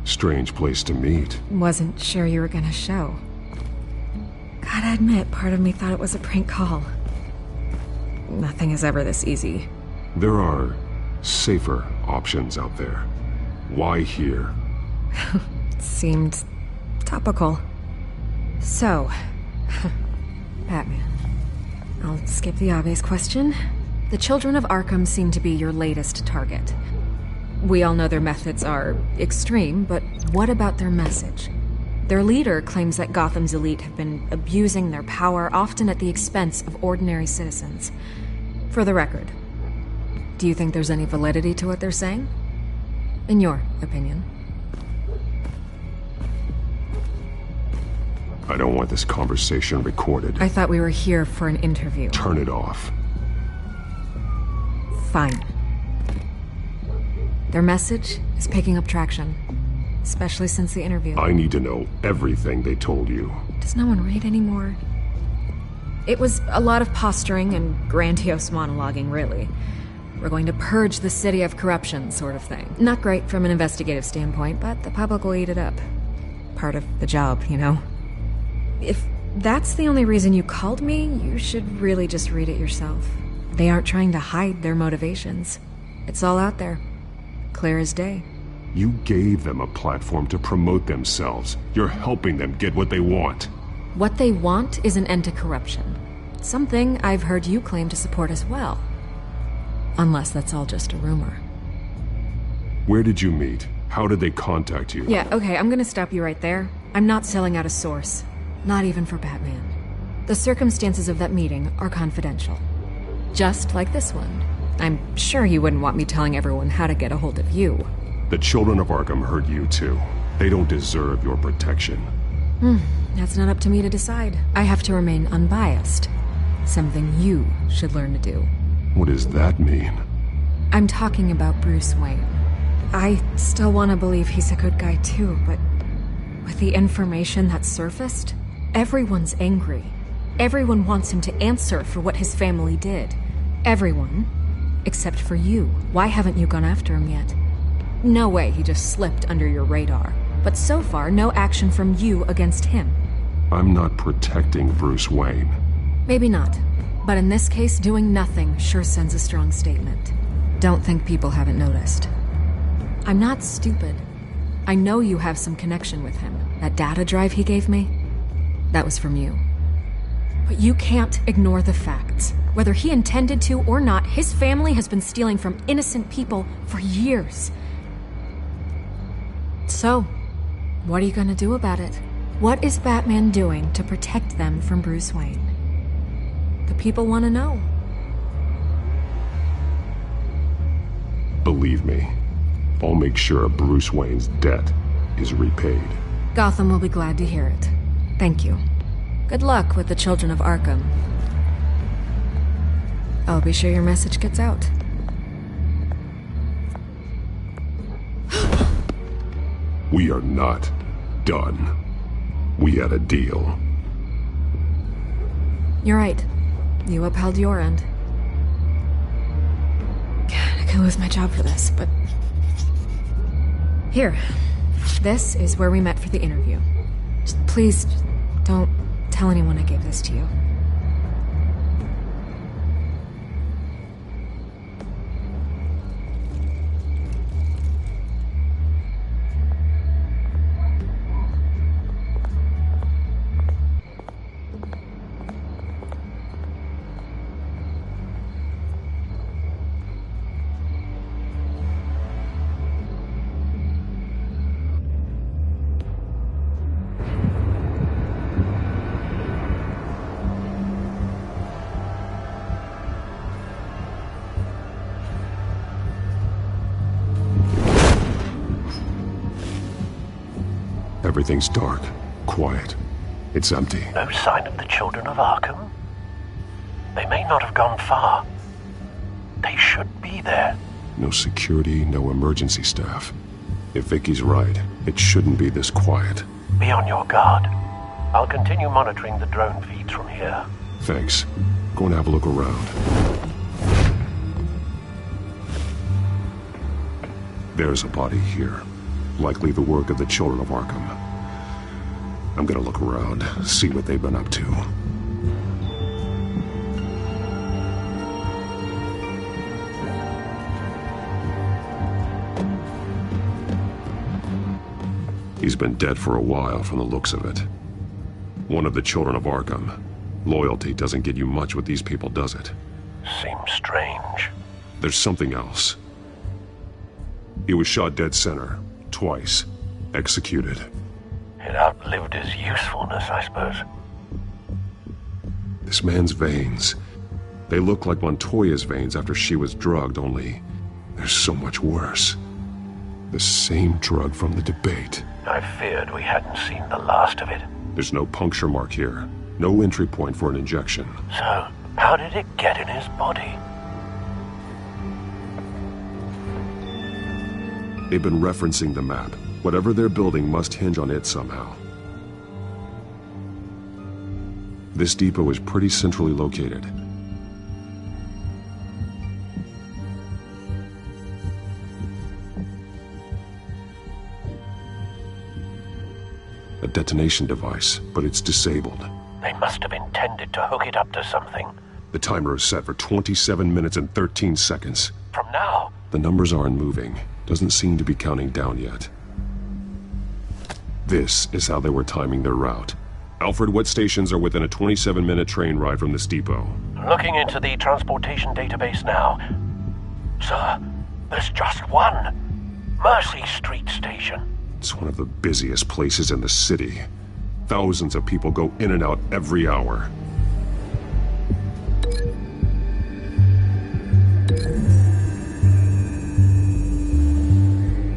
Strange place to meet. Wasn't sure you were gonna show. Gotta admit, part of me thought it was a prank call. Nothing is ever this easy. There are safer options out there. Why here? Seemed topical. So, Batman. I'll skip the obvious question. The Children of Arkham seem to be your latest target. We all know their methods are extreme, but what about their message? Their leader claims that Gotham's elite have been abusing their power, often at the expense of ordinary citizens. For the record, do you think there's any validity to what they're saying? In your opinion? I don't want this conversation recorded. I thought we were here for an interview. Turn it off. Fine. Their message is picking up traction, especially since the interview. I need to know everything they told you. Does no one read anymore? It was a lot of posturing and grandiose monologuing, really. We're going to purge the city of corruption, sort of thing. Not great from an investigative standpoint, but the public will eat it up. Part of the job, you know? If that's the only reason you called me, you should really just read it yourself. They aren't trying to hide their motivations. It's all out there. Clear as day. You gave them a platform to promote themselves. You're helping them get what they want. What they want is an end to corruption. Something I've heard you claim to support as well. Unless that's all just a rumor. Where did you meet? How did they contact you? Yeah, okay, I'm gonna stop you right there. I'm not selling out a source. Not even for Batman. The circumstances of that meeting are confidential. Just like this one. I'm sure you wouldn't want me telling everyone how to get a hold of you. The children of Arkham heard you too. They don't deserve your protection. That's not up to me to decide. I have to remain unbiased. Something you should learn to do. What does that mean? I'm talking about Bruce Wayne. I still want to believe he's a good guy too, but with the information that surfaced, everyone's angry. Everyone wants him to answer for what his family did. Everyone, except for you. Why haven't you gone after him yet? No way he just slipped under your radar. But so far, no action from you against him. I'm not protecting Bruce Wayne. Maybe not. But in this case, doing nothing sure sends a strong statement. Don't think people haven't noticed. I'm not stupid. I know you have some connection with him. That data drive he gave me, that was from you. But you can't ignore the facts. Whether he intended to or not, his family has been stealing from innocent people for years. So, what are you gonna do about it? What is Batman doing to protect them from Bruce Wayne? The people want to know. Believe me, I'll make sure Bruce Wayne's debt is repaid. Gotham will be glad to hear it. Thank you. Good luck with the children of Arkham. I'll be sure your message gets out. We are not done. We had a deal. You're right. You upheld your end. God, I could lose my job for this, but... Here. This is where we met for the interview. Please, don't tell anyone I gave this to you. Everything's dark, quiet. It's empty. No sign of the children of Arkham? They may not have gone far. They should be there. No security, no emergency staff. If Vicky's right, it shouldn't be this quiet. Be on your guard. I'll continue monitoring the drone feeds from here. Thanks. Go and have a look around. There's a body here. Likely the work of the children of Arkham. I'm gonna look around, see what they've been up to. He's been dead for a while from the looks of it. One of the children of Arkham. Loyalty doesn't get you much with these people, does it? Seems strange. There's something else. He was shot dead center, twice, executed. It outlived his usefulness, I suppose. This man's veins, they look like Montoya's veins after she was drugged, only they're so much worse. The same drug from the debate. I feared we hadn't seen the last of it. There's no puncture mark here, no entry point for an injection. So, how did it get in his body? They've been referencing the map. Whatever they're building must hinge on it somehow. This depot is pretty centrally located. A detonation device, but it's disabled. They must have intended to hook it up to something. The timer is set for 27 minutes and 13 seconds. From now? The numbers aren't moving. Doesn't seem to be counting down yet. This is how they were timing their route. Alfred, what stations are within a 27-minute train ride from this depot? Looking into the transportation database now. Sir, there's just one. Mercy Street Station. It's one of the busiest places in the city. Thousands of people go in and out every hour.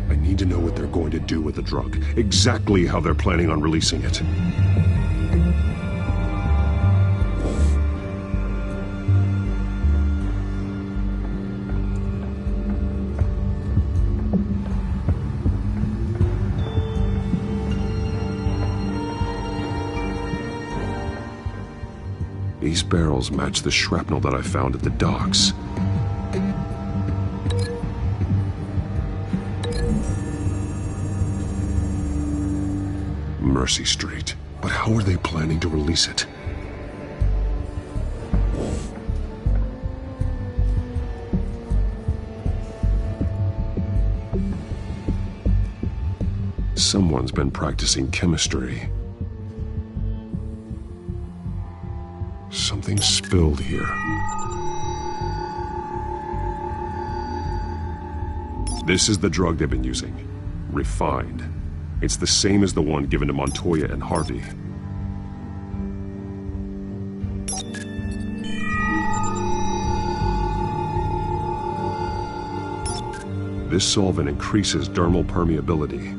I need to know what they're going to do with the drug. Exactly how they're planning on releasing it. These barrels match the shrapnel that I found at the docks. Mercy Street. But how are they planning to release it? Someone's been practicing chemistry. Something spilled here. This is the drug they've been using. Refined. It's the same as the one given to Montoya and Harvey. This solvent increases dermal permeability.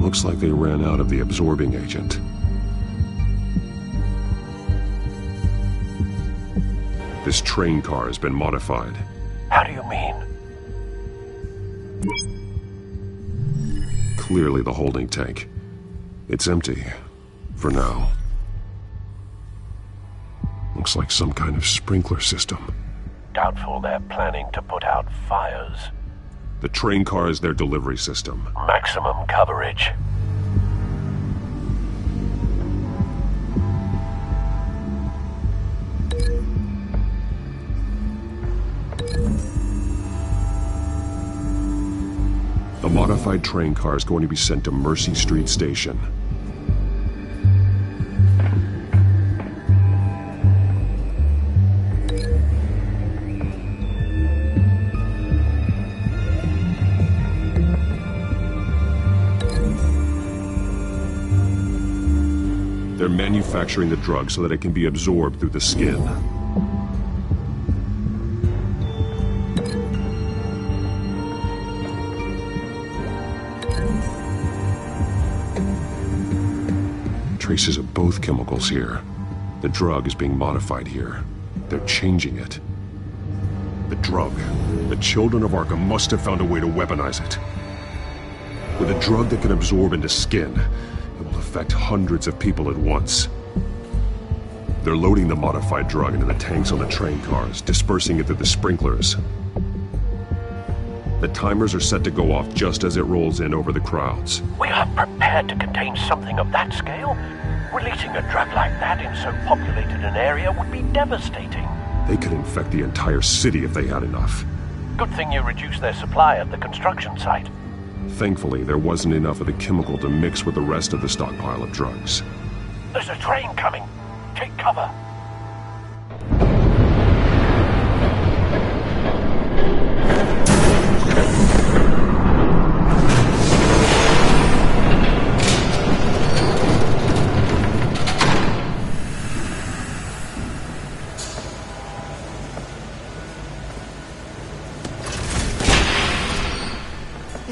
Looks like they ran out of the absorbing agent. This train car has been modified. How do you mean? Clearly the holding tank. It's empty. For now. Looks like some kind of sprinkler system. Doubtful they're planning to put out fires. The train car is their delivery system. Maximum coverage. The modified train car is going to be sent to Mercy Street Station. They're manufacturing the drug so that it can be absorbed through the skin. Traces of both chemicals here. The drug is being modified here. They're changing it. The drug. The children of Arkham must have found a way to weaponize it. With a drug that can absorb into skin, it will affect hundreds of people at once. They're loading the modified drug into the tanks on the train cars, dispersing it through the sprinklers. The timers are set to go off just as it rolls in over the crowds. We are prepared to contain something of that scale? Releasing a drug like that in so populated an area would be devastating. They could infect the entire city if they had enough. Good thing you reduced their supply at the construction site. Thankfully, there wasn't enough of the chemical to mix with the rest of the stockpile of drugs. There's a train coming. Take cover.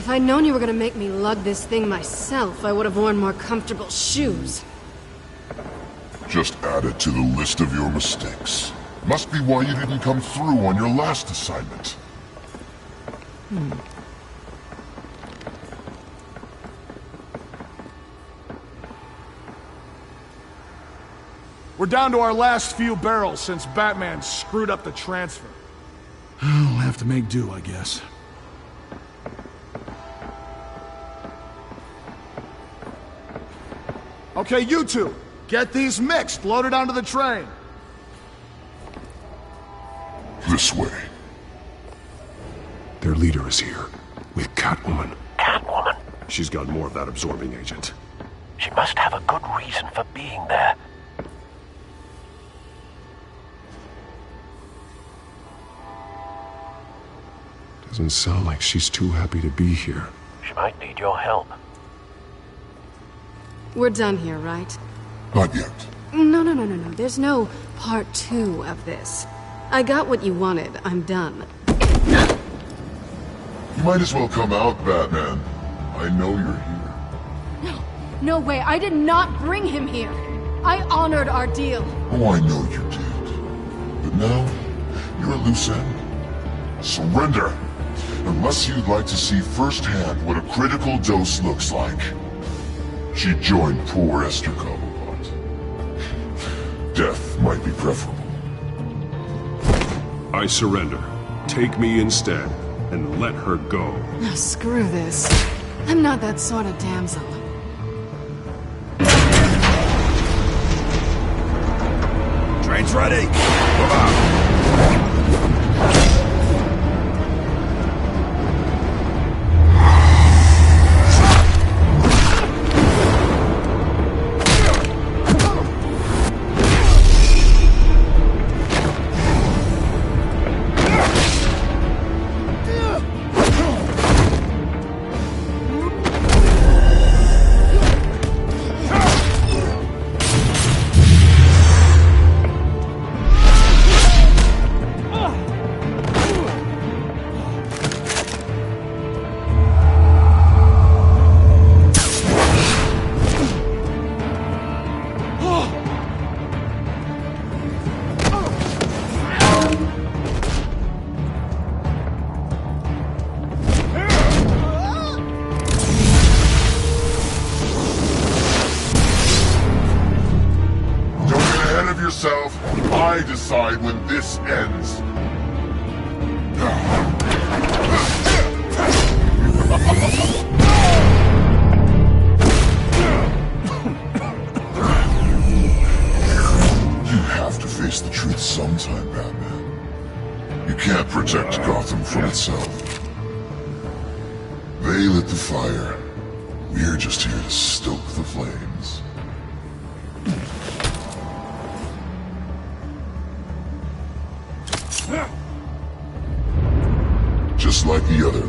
If I'd known you were gonna make me lug this thing myself, I would have worn more comfortable shoes. Just add it to the list of your mistakes. Must be why you didn't come through on your last assignment. We're down to our last few barrels since Batman screwed up the transfer. I'll have to make do, I guess. Okay, you two, get these mixed, loaded onto the train. This way. Their leader is here, with Catwoman. Catwoman? She's got more of that absorbing agent. She must have a good reason for being there. Doesn't sound like she's too happy to be here. She might need your help. We're done here, right? Not yet. No. There's no part 2 of this. I got what you wanted. I'm done. You might as well come out, Batman. I know you're here. No way. I did not bring him here. I honored our deal. Oh, I know you did. But now, you're a loose end. Surrender! Unless you'd like to see firsthand what a critical dose looks like. She joined poor Esther Cobblepot. Death might be preferable. I surrender. Take me instead, and let her go. Oh, screw this. I'm not that sort of damsel. Train's ready! Move out! I decide when this ends. You have to face the truth sometime, Batman. You can't protect Gotham from itself. They lit the fire. We're just here to stoke the flames. Just like the other.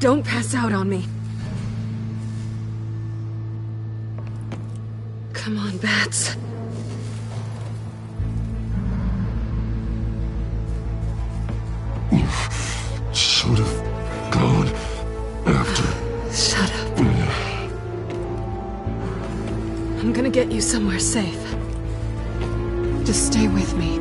Don't pass out on me. Come on, Bats. You should have gone after. Shut up. I'm gonna get you somewhere safe. Just stay with me.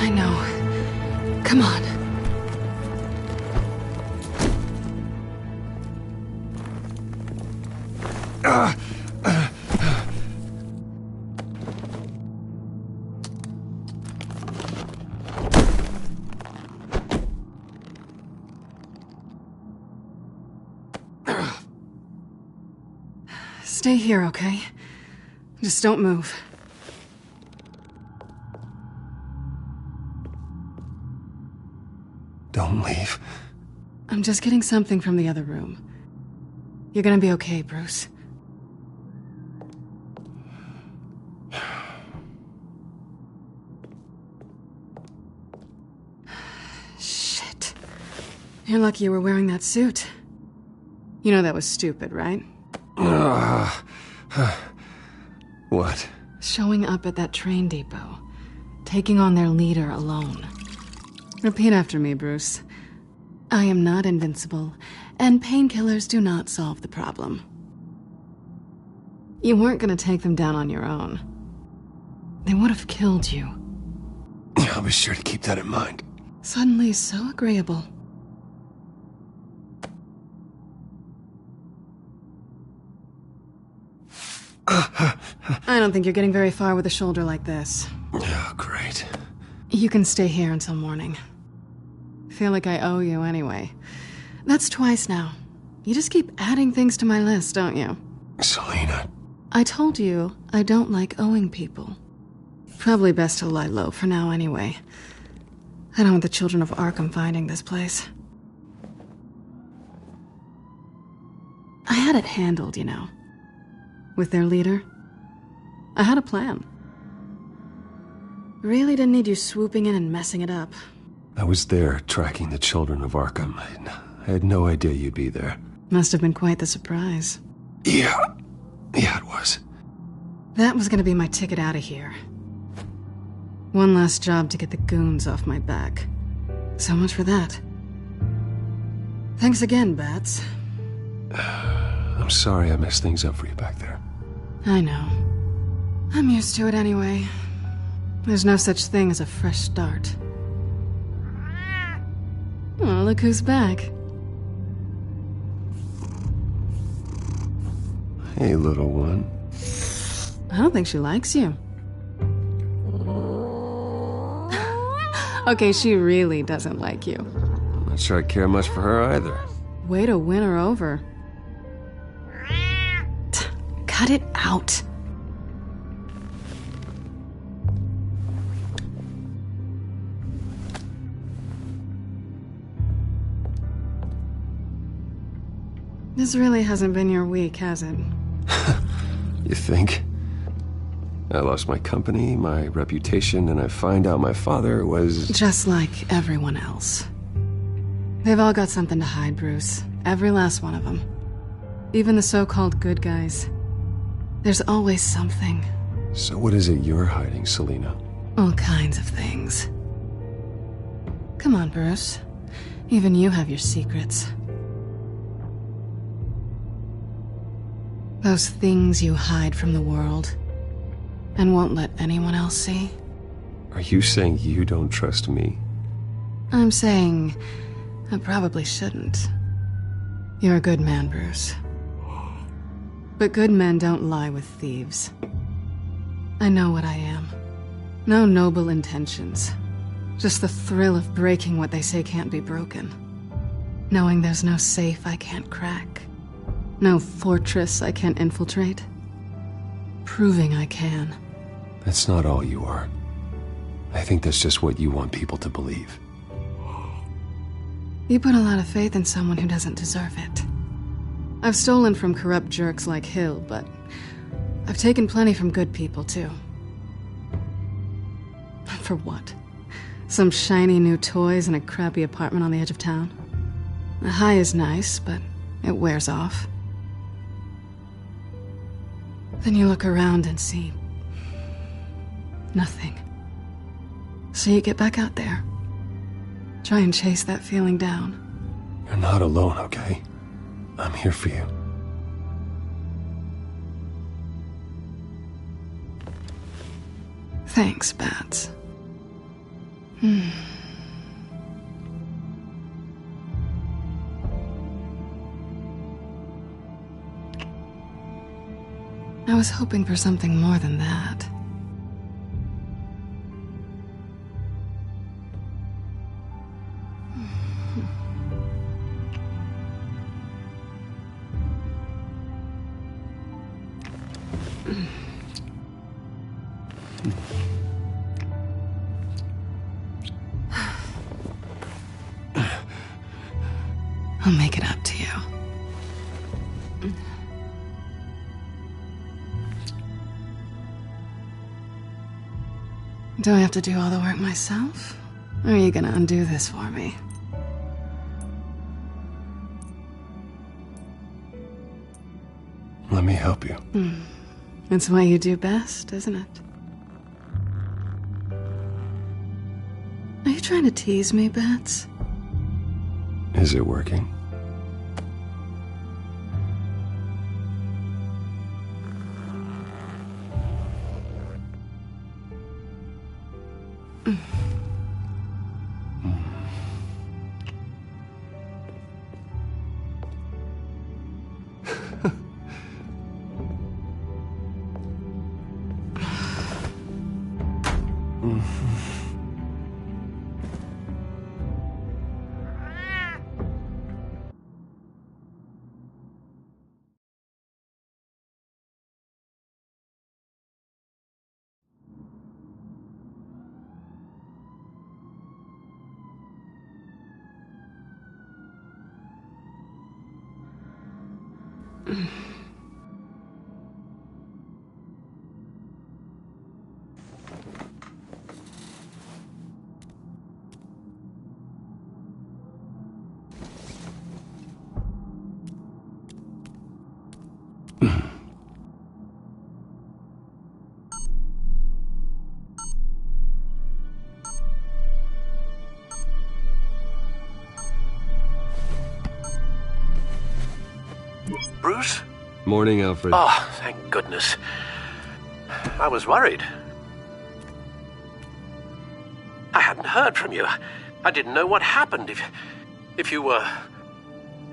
I know. Come on. Stay here, okay? Just don't move. Don't leave. I'm just getting something from the other room. You're gonna be okay, Bruce. Shit. You're lucky you were wearing that suit. You know that was stupid, right? What? Showing up at that train depot. Taking on their leader alone. Repeat after me, Bruce. I am not invincible, and painkillers do not solve the problem. You weren't gonna take them down on your own. They would have killed you. I'll be sure to keep that in mind. Suddenly so agreeable. I don't think you're getting very far with a shoulder like this. Oh, great. You can stay here until morning. Feel like I owe you anyway. That's twice now. You just keep adding things to my list, don't you? Selina. I told you I don't like owing people. Probably best to lie low for now anyway. I don't want the children of Arkham finding this place. I had it handled, you know. With their leader. I had a plan. Really didn't need you swooping in and messing it up. I was there tracking the children of Arkham. I had no idea you'd be there. Must have been quite the surprise. Yeah, it was. That was gonna be my ticket out of here. One last job to get the goons off my back. So much for that. Thanks again, Bats. I'm sorry I messed things up for you back there. I know. I'm used to it anyway. There's no such thing as a fresh start. Oh, look who's back. Hey, little one. I don't think she likes you. Okay, she really doesn't like you. I'm not sure I care much for her either. Way to win her over. Cut it out. This really hasn't been your week, has it? You think? I lost my company, my reputation, and I find out my father was... Just like everyone else. They've all got something to hide, Bruce. Every last one of them. Even the so-called good guys. There's always something. So what is it you're hiding, Selina? All kinds of things. Come on, Bruce. Even you have your secrets. Those things you hide from the world and won't let anyone else see. Are you saying you don't trust me? I'm saying I probably shouldn't. You're a good man, Bruce. But good men don't lie with thieves. I know what I am. No noble intentions. Just the thrill of breaking what they say can't be broken. Knowing there's no safe I can't crack. No fortress I can't infiltrate. Proving I can. That's not all you are. I think that's just what you want people to believe. You put a lot of faith in someone who doesn't deserve it. I've stolen from corrupt jerks like Hill, but I've taken plenty from good people, too. For what? Some shiny new toys and a crappy apartment on the edge of town? The high is nice, but it wears off. Then you look around and see nothing. So you get back out there. Try and chase that feeling down. You're not alone, okay? I'm here for you. Thanks, Bats. I was hoping for something more than that. I'll make it up to you. Do I have to do all the work myself? Or are you gonna undo this for me? Let me help you. It's what you do best, isn't it? Are you trying to tease me, Bats? Is it working? Bruce? Morning, Alfred. Oh, thank goodness. I was worried. I hadn't heard from you. I didn't know what happened if you were...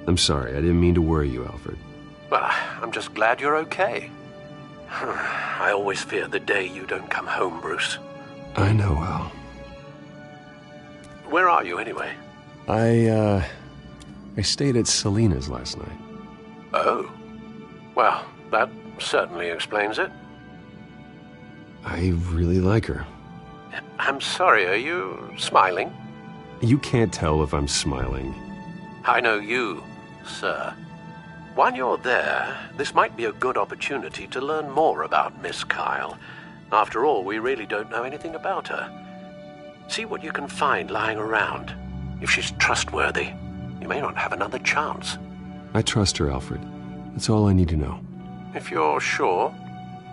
I'm sorry, I didn't mean to worry you, Alfred. Well, I'm just glad you're okay. I always fear the day you don't come home, Bruce. I know, Al. Where are you, anyway? I stayed at Selena's last night. Oh. Well, that certainly explains it. I really like her. I'm sorry, are you smiling? You can't tell if I'm smiling. I know you, sir. While you're there, this might be a good opportunity to learn more about Miss Kyle. After all, we really don't know anything about her. See what you can find lying around. If she's trustworthy, you may not have another chance. I trust her, Alfred. That's all I need to know. If you're sure,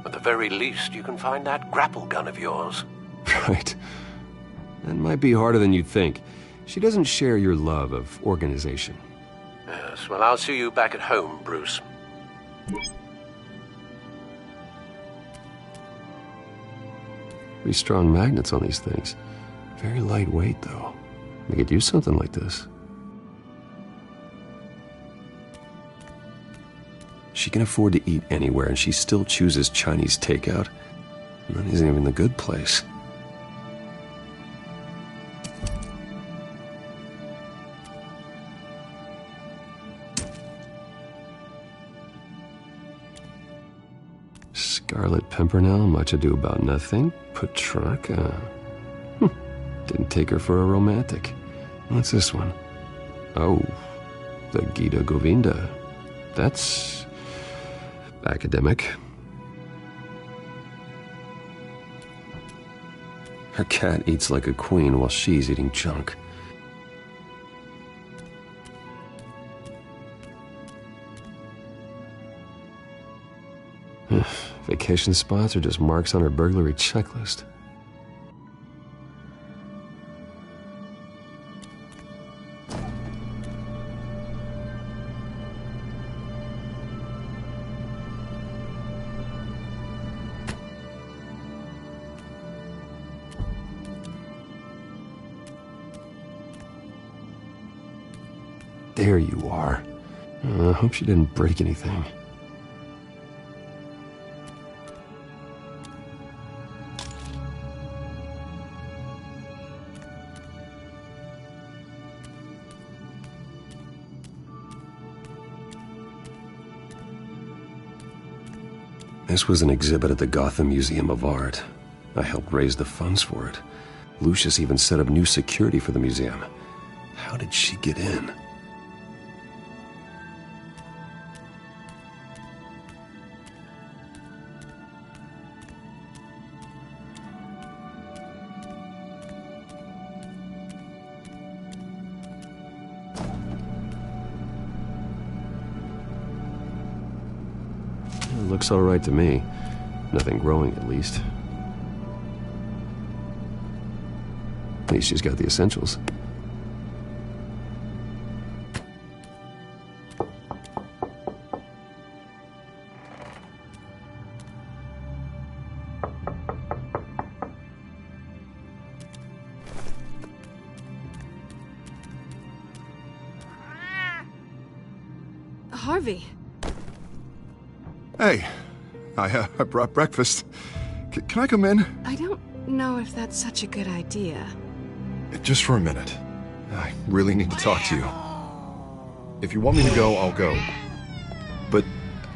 at the very least, you can find that grapple gun of yours. Right. That might be harder than you'd think. She doesn't share your love of organization. Yes, well, I'll see you back at home, Bruce. Pretty strong magnets on these things. Very lightweight, though. They could use something like this. She can afford to eat anywhere, and she still chooses Chinese takeout. And that isn't even the good place. Scarlet Pimpernel, much ado about nothing. Petrarca. Didn't take her for a romantic. What's this one? Oh, the Gita Govinda. That's academic. Her cat eats like a queen while she's eating junk. Vacation spots are just marks on her burglary checklist. There you are. I hope she didn't break anything. This was an exhibit at the Gotham Museum of Art. I helped raise the funds for it. Lucius even set up new security for the museum. How did she get in? Looks all right to me. Nothing growing, at least. At least she's got the essentials. Harvey. Hey, I brought breakfast. Can I come in? I don't know if that's such a good idea. Just for a minute. I really need to talk to you. If you want me to go, I'll go. But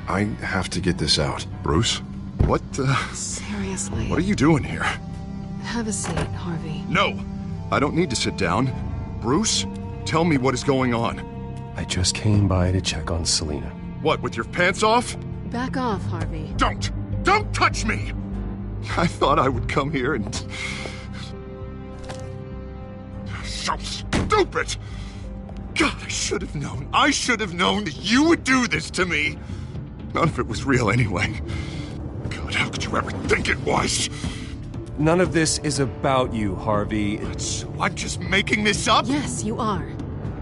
I have to get this out. Bruce? What, Seriously. What are you doing here? Have a seat, Harvey. No! I don't need to sit down. Bruce, tell me what is going on. I just came by to check on Selina. What, with your pants off? Back off, Harvey. Don't! Don't touch me! I thought I would come here and... So stupid! God, I should have known. I should have known that you would do this to me. None of it was real anyway. God, how could you ever think it was? None of this is about you, Harvey. So I'm just making this up? Yes, you are.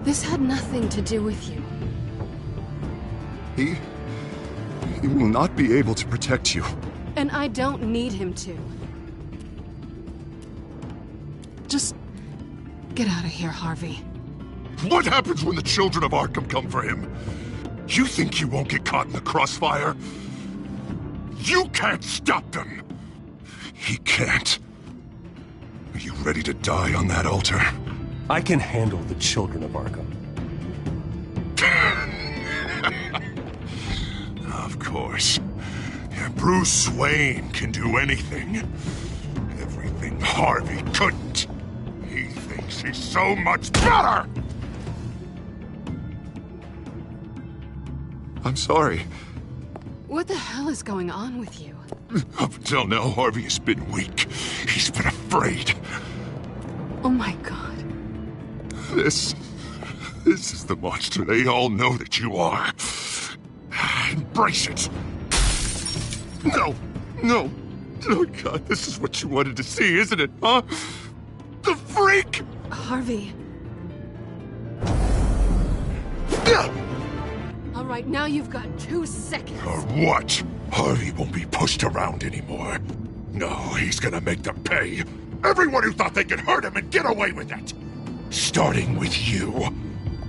This had nothing to do with you. He will not be able to protect you. And I don't need him to. Just get out of here, Harvey. What happens when the children of Arkham come for him? You think you won't get caught in the crossfire? You can't stop them! He can't. Are you ready to die on that altar? I can handle the children of Arkham. Of course. Yeah, Bruce Wayne can do anything. Everything Harvey couldn't. He thinks he's so much better! I'm sorry. What the hell is going on with you? Up until now, Harvey has been weak. He's been afraid. Oh my God. This is the monster they all know that you are. Embrace it. No. Oh God, this is what you wanted to see, isn't it, huh? The freak! Harvey. All right, now you've got 2 seconds. Or what? Harvey won't be pushed around anymore. No, he's gonna make them pay. Everyone who thought they could hurt him and get away with it. Starting with you.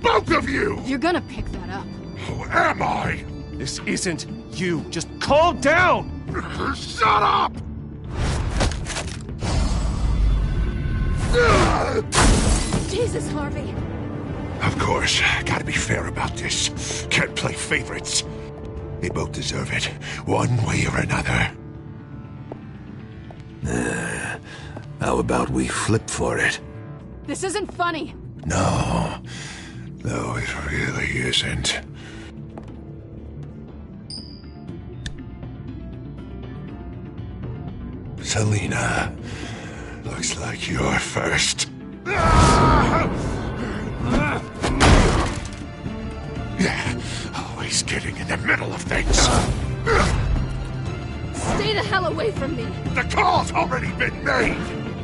Both of you! You're gonna pick that up. Who am I? This isn't you. Just calm down! Shut up! Jesus, Harvey. Of course, gotta be fair about this. Can't play favorites. They both deserve it, one way or another. How about we flip for it? This isn't funny. No. No, it really isn't. Selina, looks like you're first. Yeah, always getting in the middle of things. Stay the hell away from me! The call's already been made!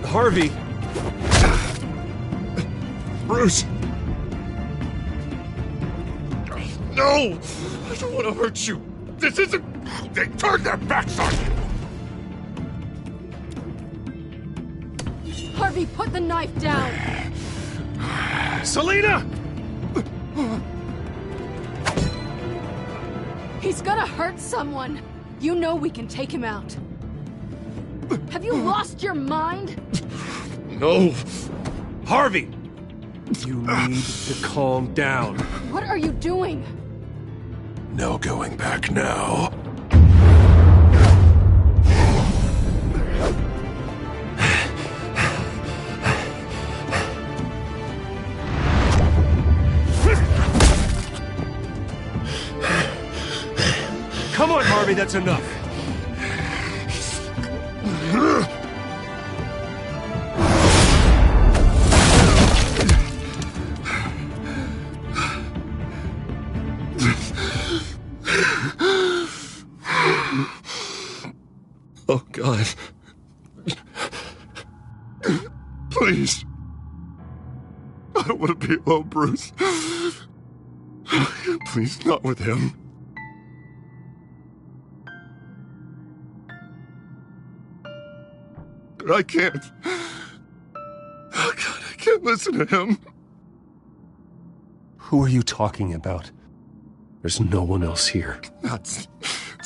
Harvey! Bruce! No! I don't want to hurt you! This isn't... They turned their backs on you! Harvey, put the knife down! Selina! He's gonna hurt someone! You know we can take him out. Have you lost your mind? No! Harvey! You need to calm down. What are you doing? No going back now. Come on, Harvey, that's enough. Oh, God. Please. I don't want to be alone, Bruce. Please, not with him. But I can't. Oh, God, I can't listen to him. Who are you talking about? There's no one else here. It's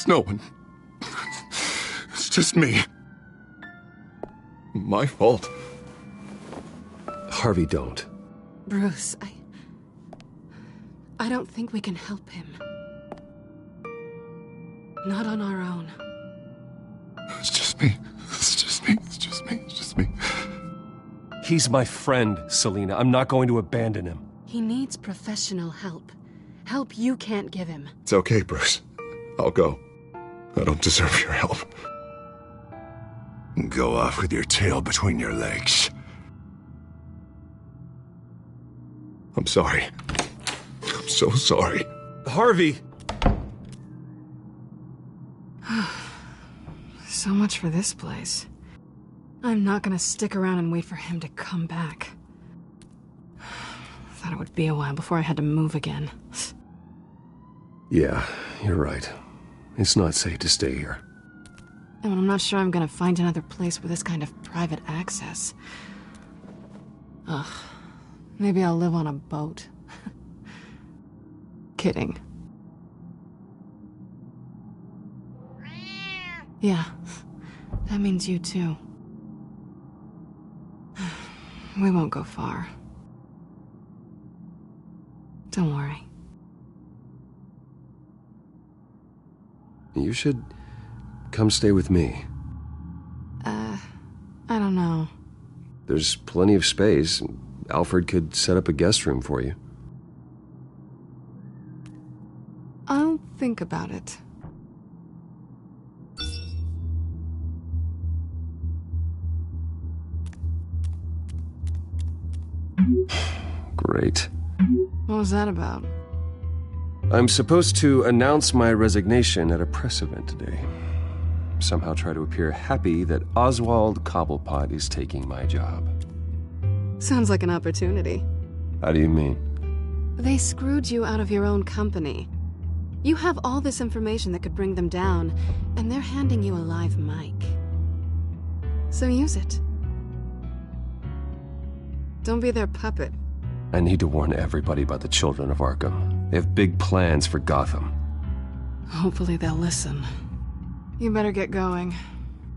no one. It's just me. My fault. Harvey, don't. Bruce, I don't think we can help him. Not on our own. It's just me. It's just me. It's just me. It's just me. He's my friend, Selina. I'm not going to abandon him. He needs professional help. Help you can't give him. It's okay, Bruce. I'll go. I don't deserve your help. Go off with your tail between your legs. I'm sorry. I'm so sorry. Harvey! So much for this place. I'm not gonna stick around and wait for him to come back. Thought it would be a while before I had to move again. Yeah, you're right. It's not safe to stay here. And I'm not sure I'm gonna find another place with this kind of private access. Ugh. Maybe I'll live on a boat. Kidding. Yeah, that means you too. We won't go far. Don't worry. You should come stay with me. I don't know. There's plenty of space. Alfred could set up a guest room for you. I'll think about it. Great. What was that about? I'm supposed to announce my resignation at a press event today. Somehow try to appear happy that Oswald Cobblepot is taking my job. Sounds like an opportunity. How do you mean? They screwed you out of your own company. You have all this information that could bring them down, and they're handing you a live mic. So use it. Don't be their puppet. I need to warn everybody about the children of Arkham. They have big plans for Gotham. Hopefully they'll listen. You better get going.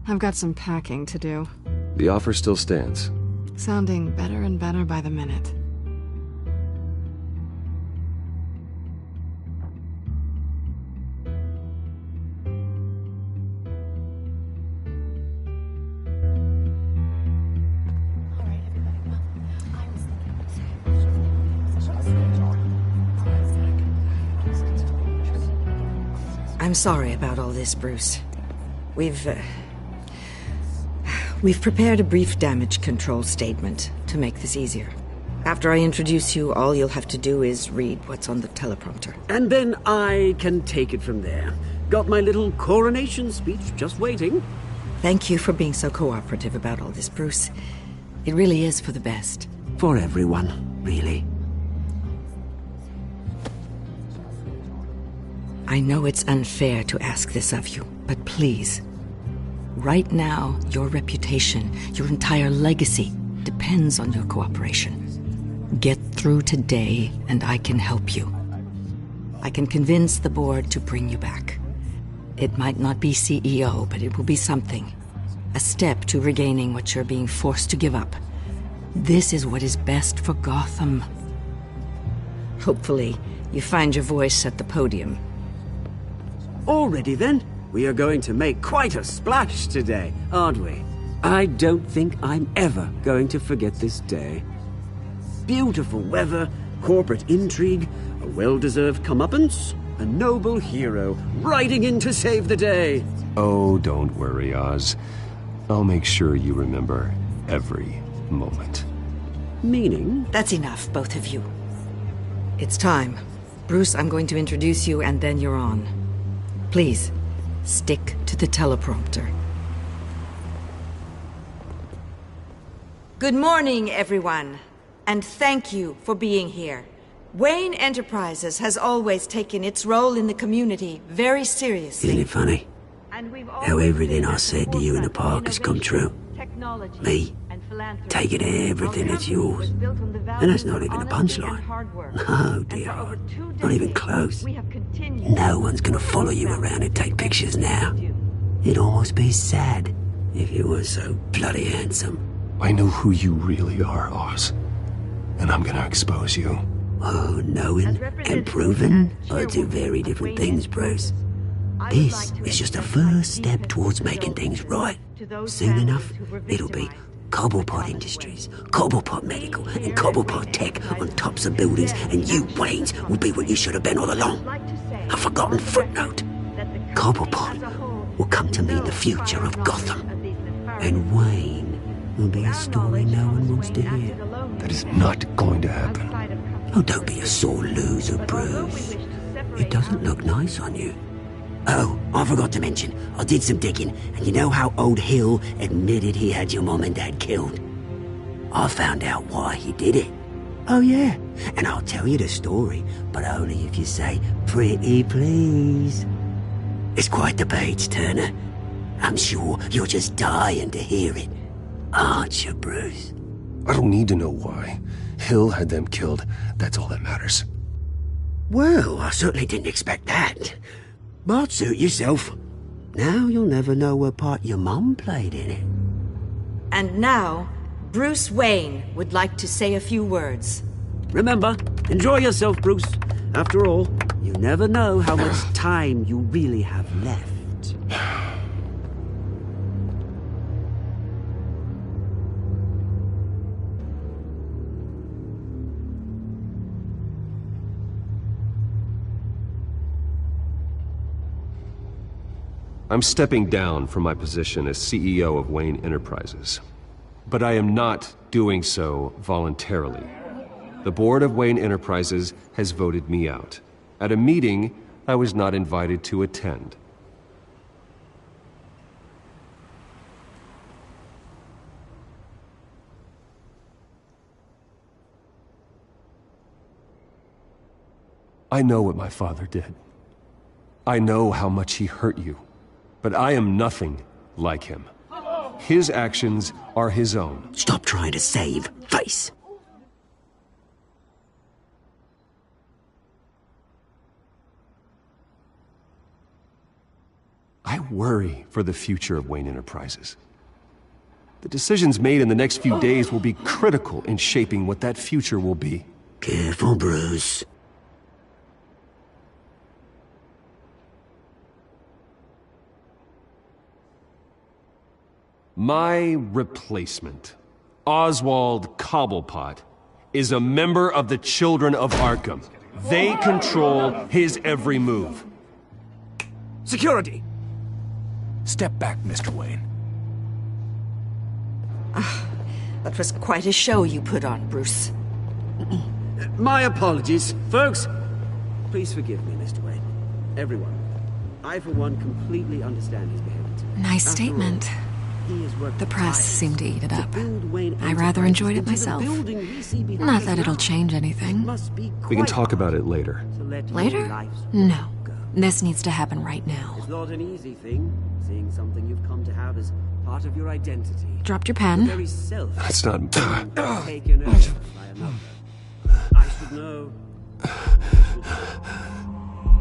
I've got some packing to do. The offer still stands. Sounding better and better by the minute. I'm sorry about all this, Bruce. We've prepared a brief damage control statement to make this easier. After I introduce you, all you'll have to do is read what's on the teleprompter. And then I can take it from there. Got my little coronation speech just waiting. Thank you for being so cooperative about all this, Bruce. It really is for the best. For everyone, really. I know it's unfair to ask this of you, but please. Right now, your reputation, your entire legacy, depends on your cooperation. Get through today, and I can help you. I can convince the board to bring you back. It might not be CEO, but it will be something. A step to regaining what you're being forced to give up. This is what is best for Gotham. Hopefully, you find your voice at the podium. Already then? We are going to make quite a splash today, aren't we? I don't think I'm ever going to forget this day. Beautiful weather, corporate intrigue, a well-deserved comeuppance, a noble hero riding in to save the day. Oh, don't worry, Oz. I'll make sure you remember every moment. Meaning? That's enough, both of you. It's time. Bruce, I'm going to introduce you, and then you're on. Please, stick to the teleprompter. Good morning, everyone, and thank you for being here. Wayne Enterprises has always taken its role in the community very seriously. Isn't it funny? How everything I said to you in the park has come true. Me, taking everything that's yours. And that's not even a punchline. No, dear. Not even close. No one's gonna follow you around and take pictures now. It'd almost be sad if you were so bloody handsome. I know who you really are, Oz. And I'm gonna expose you. Oh, knowing and proving are two very different things, Bruce. This is just a first step towards making things right. Soon enough, it'll be Cobblepot Industries, Cobblepot Medical, and Cobblepot Tech on tops of buildings, and you, Waynes, will be what you should have been all along. A forgotten footnote. Cobblepot will come to mean the future of Gotham. And Wayne will be a story no one wants to hear. That is not going to happen. Oh, don't be a sore loser, Bruce. It doesn't look nice on you. Oh, I forgot to mention, I did some digging, and you know how old Hill admitted he had your mom and dad killed? I found out why he did it. Oh yeah, and I'll tell you the story, but only if you say, pretty please. It's quite the page, Turner. I'm sure you're just dying to hear it. Aren't you, Bruce? I don't need to know why. Hill had them killed. That's all that matters. Well, I certainly didn't expect that. But suit yourself. Now you'll never know what part your mum played in it. And now, Bruce Wayne would like to say a few words. Remember, enjoy yourself, Bruce. After all, you never know how much time you really have left. I'm stepping down from my position as CEO of Wayne Enterprises. But I am not doing so voluntarily. The board of Wayne Enterprises has voted me out, at a meeting I was not invited to attend. I know what my father did. I know how much he hurt you. But I am nothing like him. His actions are his own. Stop trying to save face. I worry for the future of Wayne Enterprises. The decisions made in the next few days will be critical in shaping what that future will be. Careful, Bruce. My replacement, Oswald Cobblepot, is a member of the Children of Arkham. They control his every move. Security! Step back, Mr. Wayne. That was quite a show you put on, Bruce. My apologies. Folks, please forgive me, Mr. Wayne. Everyone. I, for one, completely understand his behavior. Nice statement. The press seemed to eat it up. I rather enjoyed it myself. Not that it'll change anything. We can talk about it later. Later? No. This needs to happen right now. It's not an easy thing, seeing something you've come to have as part of your identity. Dropped your pen. Very self. That's not... Taken over by another. I should know.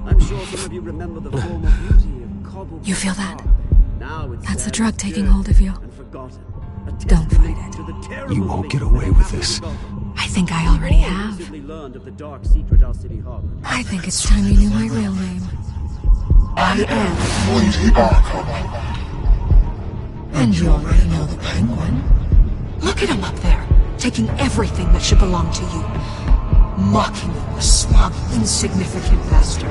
I'm sure some of you remember the form of beauty of cobbled. You feel that? Now it's That's the drug taking hold of you. Don't fight it. You won't get away with this. I think I already have. I think it's time you knew my real name. I am Lady Arkham. And you already know the Penguin. Look at him up there, taking everything that should belong to you. Mocking you, a smug, insignificant bastard.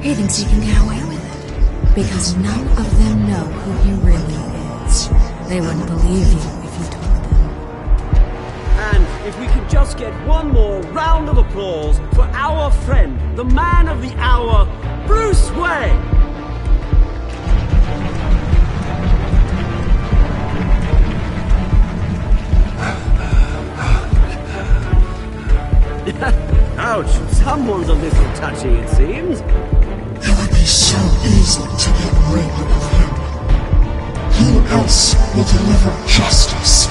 He thinks he can get away with it, because none of them know who he really is. They wouldn't believe you if you told them. And if we could just get one more round of applause for our friend, the man of the hour, Bruce Wayne! Ouch, someone's a little touchy, it seems. It would be so easy to get rid of him. Who else will deliver justice?